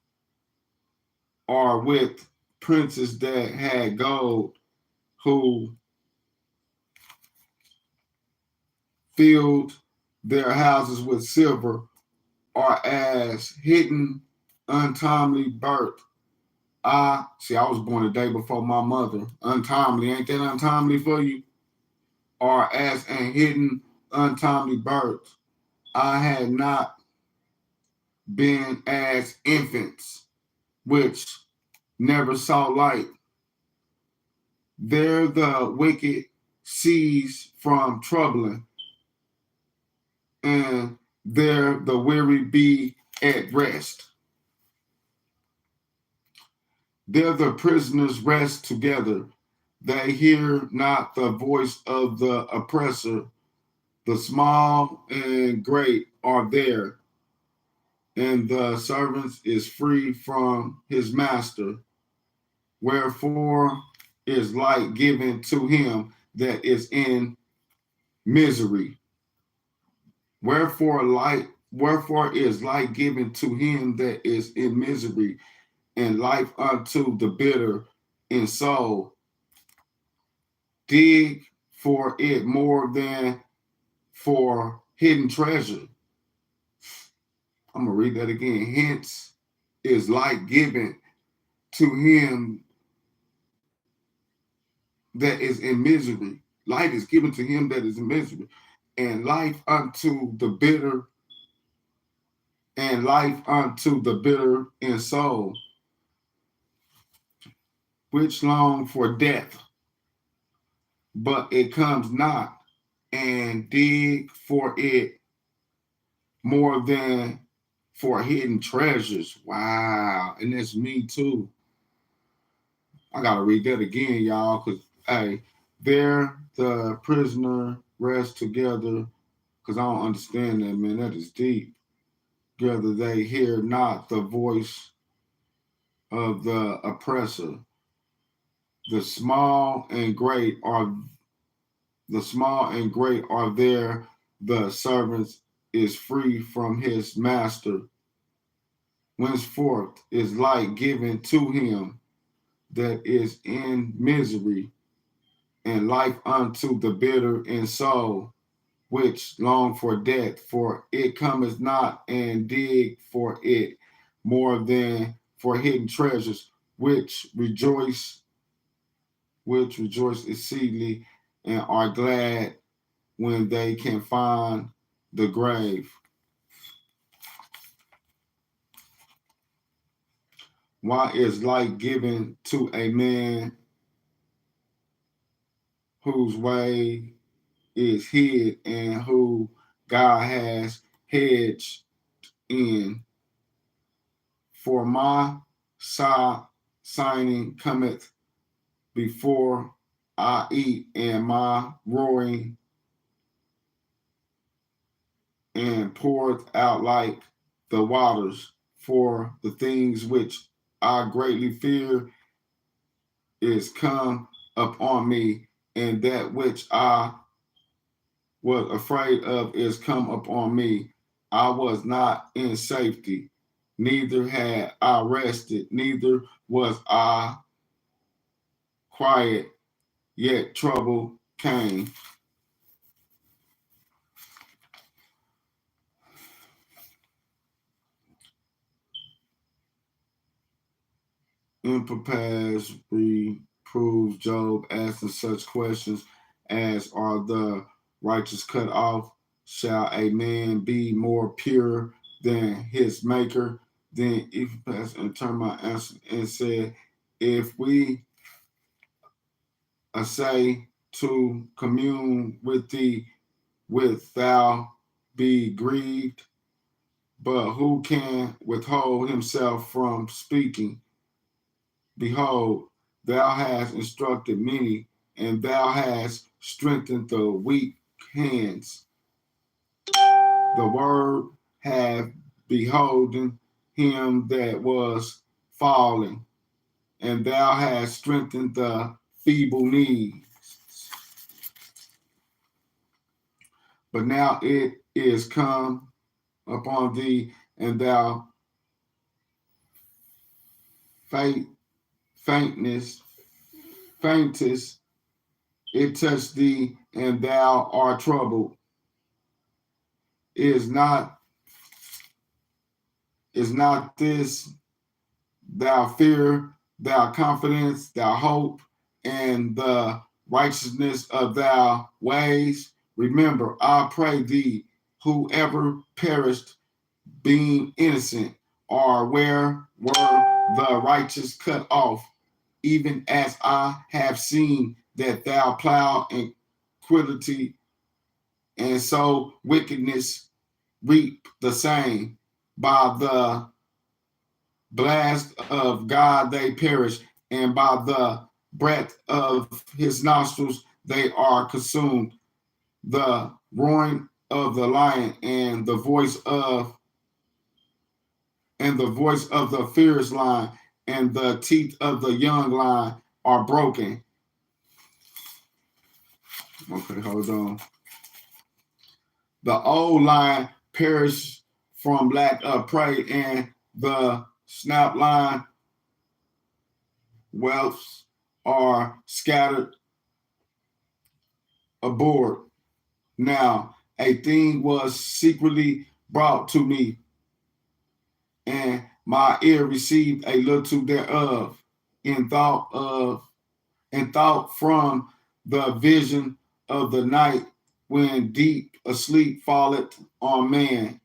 or with princes that had gold, who filled their houses with silver, or as hidden untimely birth. I was born a day before my mother. Untimely, ain't that untimely for you? Or as a hidden untimely birth. I had not been as infants, which never saw light. There the wicked cease from troubling, and there the weary be at rest. There the prisoners rest together. They hear not the voice of the oppressor. The small and great are there, and the servant is free from his master. Wherefore is light given to him that is in misery. Wherefore is light given to him that is in misery, and life unto the bitter in soul. Dig for it more than for hidden treasure. I'm gonna read that again. Hence is light given to him that is in misery. Light is given to him that is in misery, and life unto the bitter, and life unto the bitter in soul, which long for death, but it comes not, and dig for it more than for hidden treasures. Wow. And that's me too. I gotta read that again, y'all, because hey, there the prisoner rests together, because I don't understand that, man. That is deep. Together they hear not the voice of the oppressor. The small and great are there. The servant is free from his master. Whenceforth is light given to him that is in misery, and life unto the bitter in soul, which long for death, for it cometh not, and dig for it more than for hidden treasures, which rejoice exceedingly, and are glad when they can find the grave. Why is light given to a man whose way is hid, and who God has hedged in? For my signing cometh before I eat, and my roaring and poureth out like the waters for the things which I greatly fear is come upon me, and that which I was afraid of is come upon me. I was not in safety, neither had I rested, neither was I quiet, yet trouble came. Eliphaz reproves Job, asking such questions as, are the righteous cut off? Shall a man be more pure than his maker? Then Eliphaz and Termite answered and said, if we essay to commune with thee, wilt thou be grieved? But who can withhold himself from speaking? Behold, thou hast instructed many, and thou hast strengthened the weak hands. The word hath beholden him that was falling, and thou hast strengthened the feeble knees. But now it is come upon thee, and thou faintest, it touched thee, and thou art troubled. Is not this thou fear, thou confidence, thou hope, and the righteousness of thy ways? Remember, I pray thee, whoever perished being innocent, or where were the righteous cut off, even as I have seen that thou plow iniquity, and so wickedness reap the same. By the blast of God they perish, and by the breath of his nostrils they are consumed. The roaring of the lion and the voice of the fierce lion and the teeth of the young lion are broken. Okay, hold on. The old lion perished from lack of prey, and the snap lion whelps are scattered aboard. Now, a thing was secretly brought to me, and my ear received a little thereof, in thought from the vision of the night, when deep asleep falleth on man.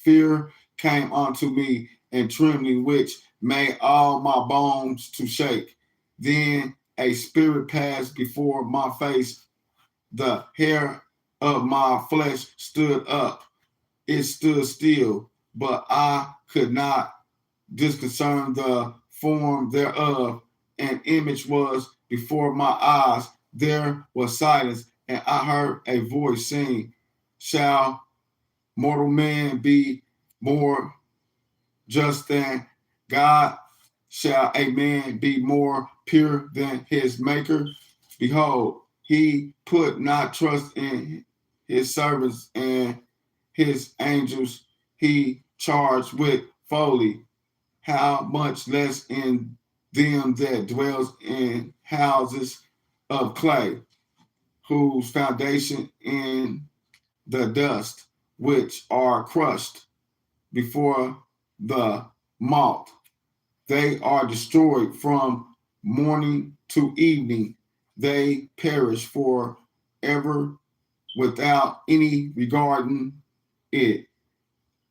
Fear came unto me, and trembling which made all my bones to shake. Then a spirit passed before my face, the hair of my flesh stood up. It stood still, but I could not discern the form thereof. An image was before my eyes. There was silence, and I heard a voice saying, shall mortal man be more just than God? Shall a man be more pure than his maker? Behold, he put not trust in his servants, and his angels he charged with folly. How much less in them that dwells in houses of clay, whose foundation in the dust, which are crushed before the moth. They are destroyed from morning to evening. They perish for ever without any regarding it.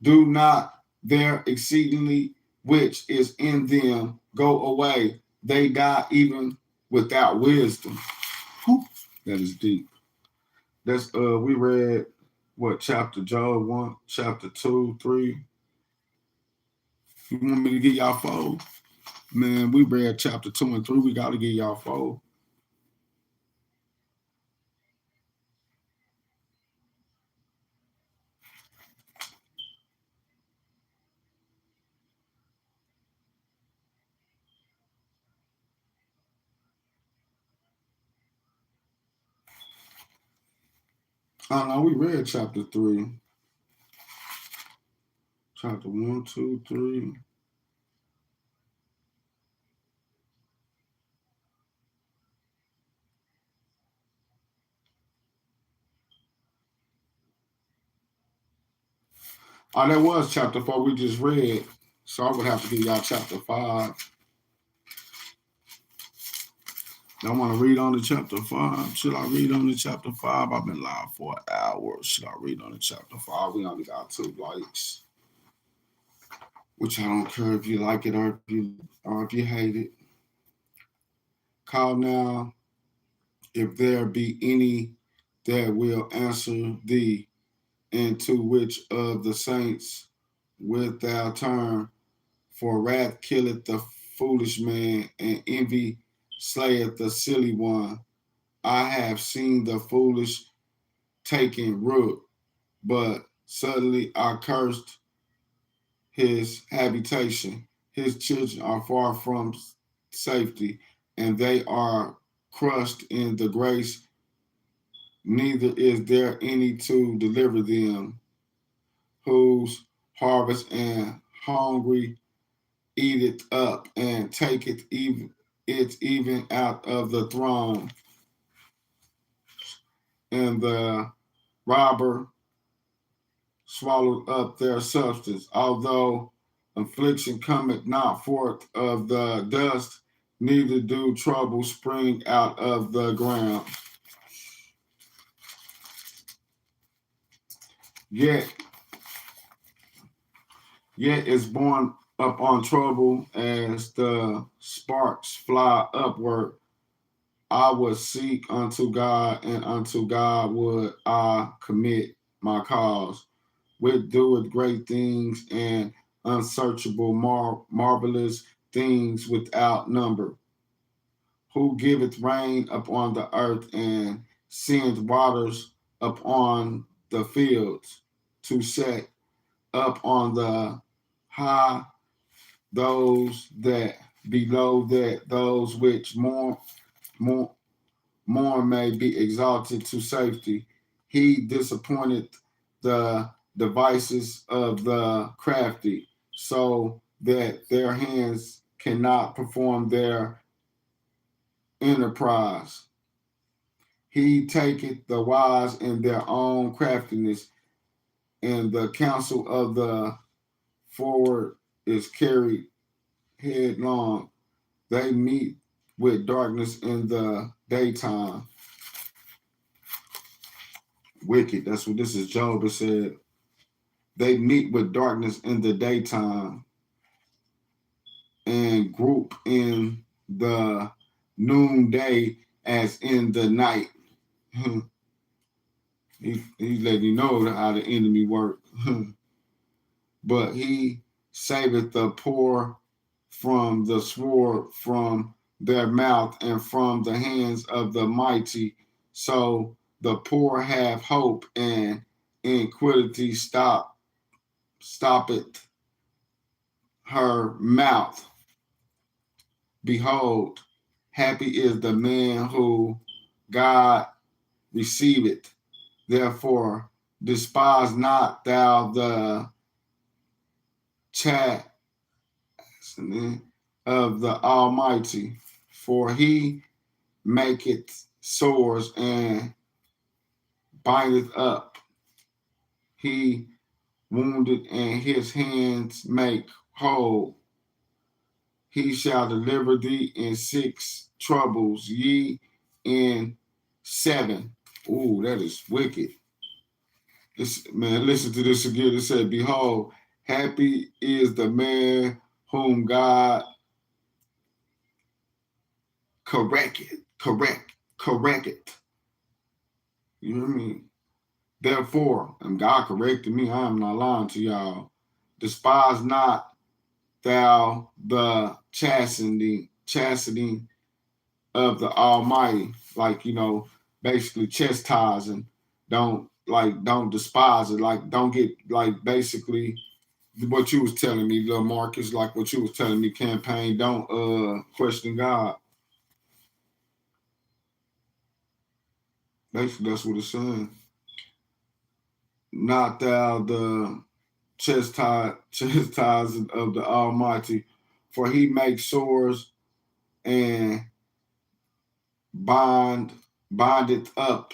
Do not their exceedingly which is in them go away. They die even without wisdom. Whew, that is deep. That's we read what chapter Job 1, chapter 2, 3. You want me to get y'all 4? Man, we read chapter 2 and 3. We gotta get y'all 4. Oh no, we read chapter 3. Chapter 1, 2, 3. Oh, that was chapter 4 we just read. So I would have to give y'all chapter 5. I want to read on to chapter 5. Should I read on to chapter 5? I've been live for an hour. Should I read on to chapter 5? We only got 2 likes. Which I don't care if you like it or if you hate it. Call now if there be any that will answer thee, and to which of the saints wilt thou turn? For wrath killeth the foolish man, and envy slayeth the silly one. I have seen the foolish taken root, but suddenly I cursed his habitation. His children are far from safety, and they are crushed in the grace, neither is there any to deliver them, whose harvest and hungry eat it up and take it even out of the throne, and the robber swallowed up their substance. Although affliction cometh not forth of the dust, neither do trouble spring out of the ground. Yet, yet is born upon trouble as the sparks fly upward. I would seek unto God, and unto God would I commit my cause. Which doeth great things and unsearchable, marvelous things without number. Who giveth rain upon the earth and sends waters upon the fields, to set up on the high those that below, that those which mourn, more may be exalted to safety. He disappointed the devices of the crafty, so that their hands cannot perform their enterprise. He taketh the wise in their own craftiness, and the counsel of the forward is carried headlong. They meet with darkness in the daytime. Wicked. That's what this is. Job has said. They meet with darkness in the daytime and group in the noonday as in the night. He let you know how the enemy work. But he saveth the poor from the sword, from their mouth, and from the hands of the mighty. So the poor have hope, and iniquity stoppeth her mouth. Behold, happy is the man who God receiveth. Therefore, despise not thou the chastening of the Almighty, for he maketh sores and bindeth up. He wounded, and his hands make whole. He shall deliver thee in 6 troubles, ye in 7. Ooh, that is wicked. This man, listen to this again. It said, behold, happy is the man whom God corrected. You know what I mean? Therefore, and God corrected me, I am not lying to y'all. Despise not thou the chastening of the Almighty, like, basically chastising. Don't despise it. Like, don't get, like, basically what you was telling me, little Marcus, like what you was telling me, campaign. Don't question God. Basically, that's what it's saying. not thou the chastisement of the Almighty, for he makes sores and bindeth up.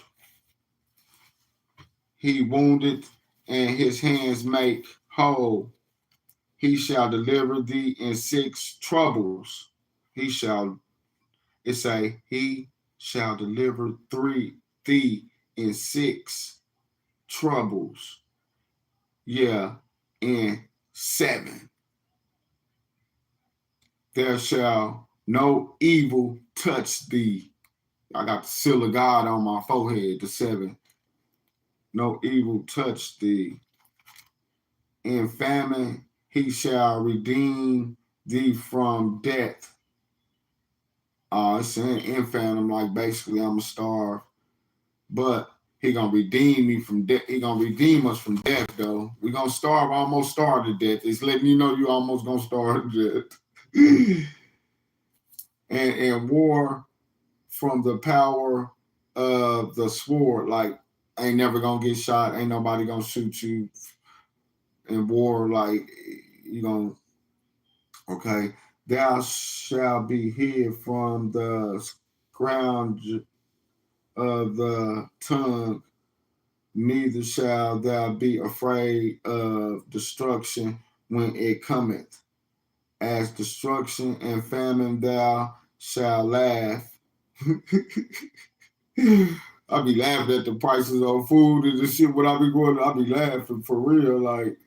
He wounded, and his hands make whole. He shall deliver thee in 6 troubles. He shall deliver thee in 6 troubles. Yeah, in 7. There shall no evil touch thee. I got the seal of God on my forehead, the 7. No evil touch thee. In famine he shall redeem thee from death. It's saying in famine, like basically I'm going to starve. But he going to redeem me from death. He going to redeem us from death, though. We going to almost starve to death. It's letting you know you almost going to starve to death. and war from the power of the sword. Like, ain't never going to get shot. Ain't nobody going to shoot you. In war, like, you going to, okay. Thou shalt be hid from the ground of the tongue, neither shall thou be afraid of destruction when it cometh. As destruction and famine thou shalt laugh. I be laughing at the prices of food and the shit. When I be going, I be laughing for real. Like,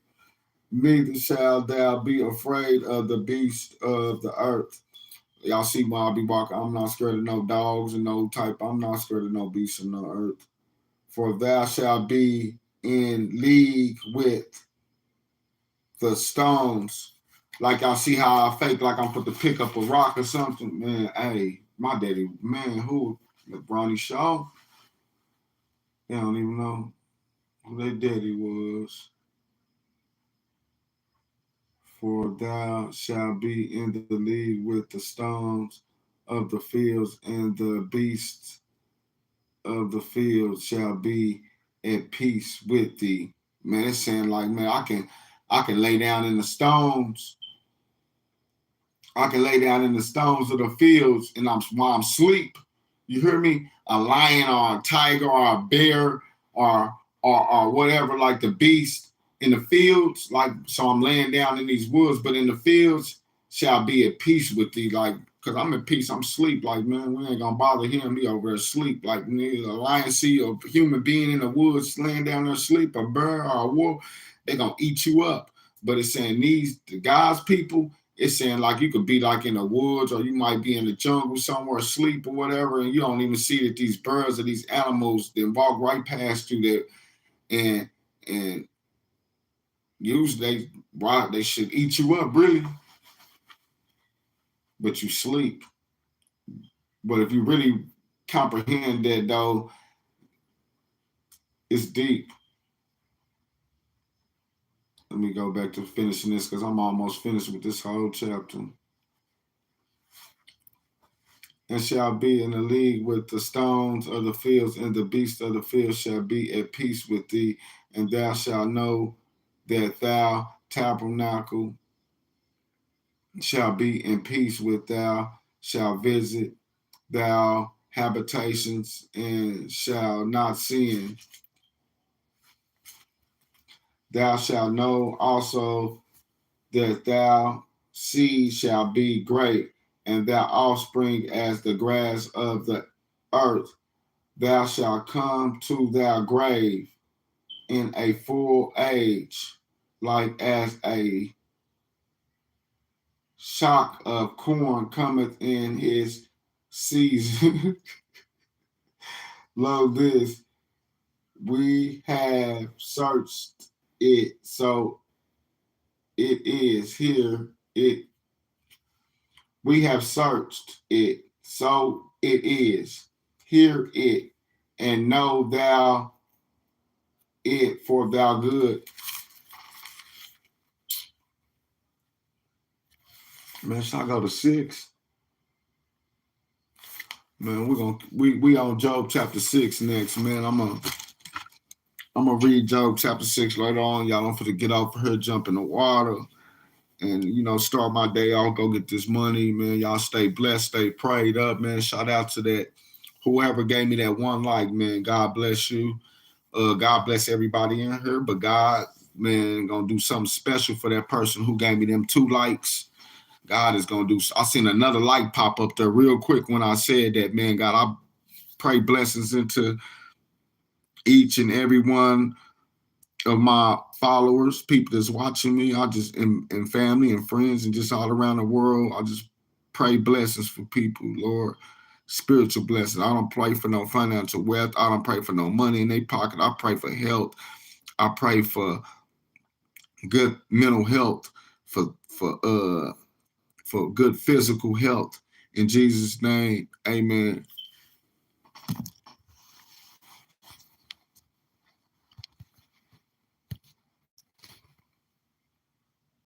neither shall thou be afraid of the beast of the earth. Y'all see why I be walking. I'm not scared of no dogs and no type. I'm not scared of no beast of no earth. For thou shalt be in league with the stones. Like y'all see how I fake like I'm supposed to pick up a rock or something. Man, hey, my daddy, man, who? Bronny Shaw? They don't even know who their daddy was. For thou shalt be in the league with the stones of the fields, and the beasts of the field shall be at peace with thee. Man, it's saying like, man, I can lay down in the stones. I can lay down in the stones of the fields, and while I'm asleep. You hear me? A lion or a tiger or a bear or whatever, like the beast in the fields. Like, so I'm laying down in these woods, but in the fields shall be at peace with thee. Like, because I'm at peace, I'm asleep. Like, man, we ain't gonna bother him. He over there asleep. Like, a lion see a human being in the woods laying down there asleep, a bear or a wolf, they gonna eat you up. But it's saying the God's people, it's saying like you could be like in the woods, or you might be in the jungle somewhere asleep or whatever, and you don't even see that these birds or these animals then walk right past you that and usually they should eat you up, really. But you sleep. But if you really comprehend that, though, it's deep. Let me go back to finishing this because I'm almost finished with this whole chapter. And shall be in the league with the stones of the fields, and the beasts of the field shall be at peace with thee, and thou shalt know that thou tabernacle shall be in peace with thou, shall visit thou habitations, and shall not sin. Thou shalt know also that thou seed shall be great, and thy offspring as the grass of the earth. Thou shalt come to thy grave in a full age, like as a shock of corn cometh in his season. Lo, this, we have searched it, so it is here. We have searched it, so it is. Hear it, and know thou it for thou good. Man, should I go to 6? Man, we on Job chapter 6 next, man. I'm gonna read Job chapter 6 later on. Y'all don't forget to get off her, jump in the water, and start my day off. Go get this money, man. Y'all stay blessed, stay prayed up, man. Shout out to that whoever gave me that one like, man. God bless you. God bless everybody in here, but God, man, gonna do something special for that person who gave me them 2 likes. God is gonna do. I seen another light pop up there real quick when I said that, man. God, I pray blessings into each and every one of my followers, people that's watching me. I just and family and friends and just all around the world. I just pray blessings for people, Lord. Spiritual blessings. I don't pray for no financial wealth. I don't pray for no money in their pocket. I pray for health. I pray for good mental health, for good physical health. In Jesus' name, amen.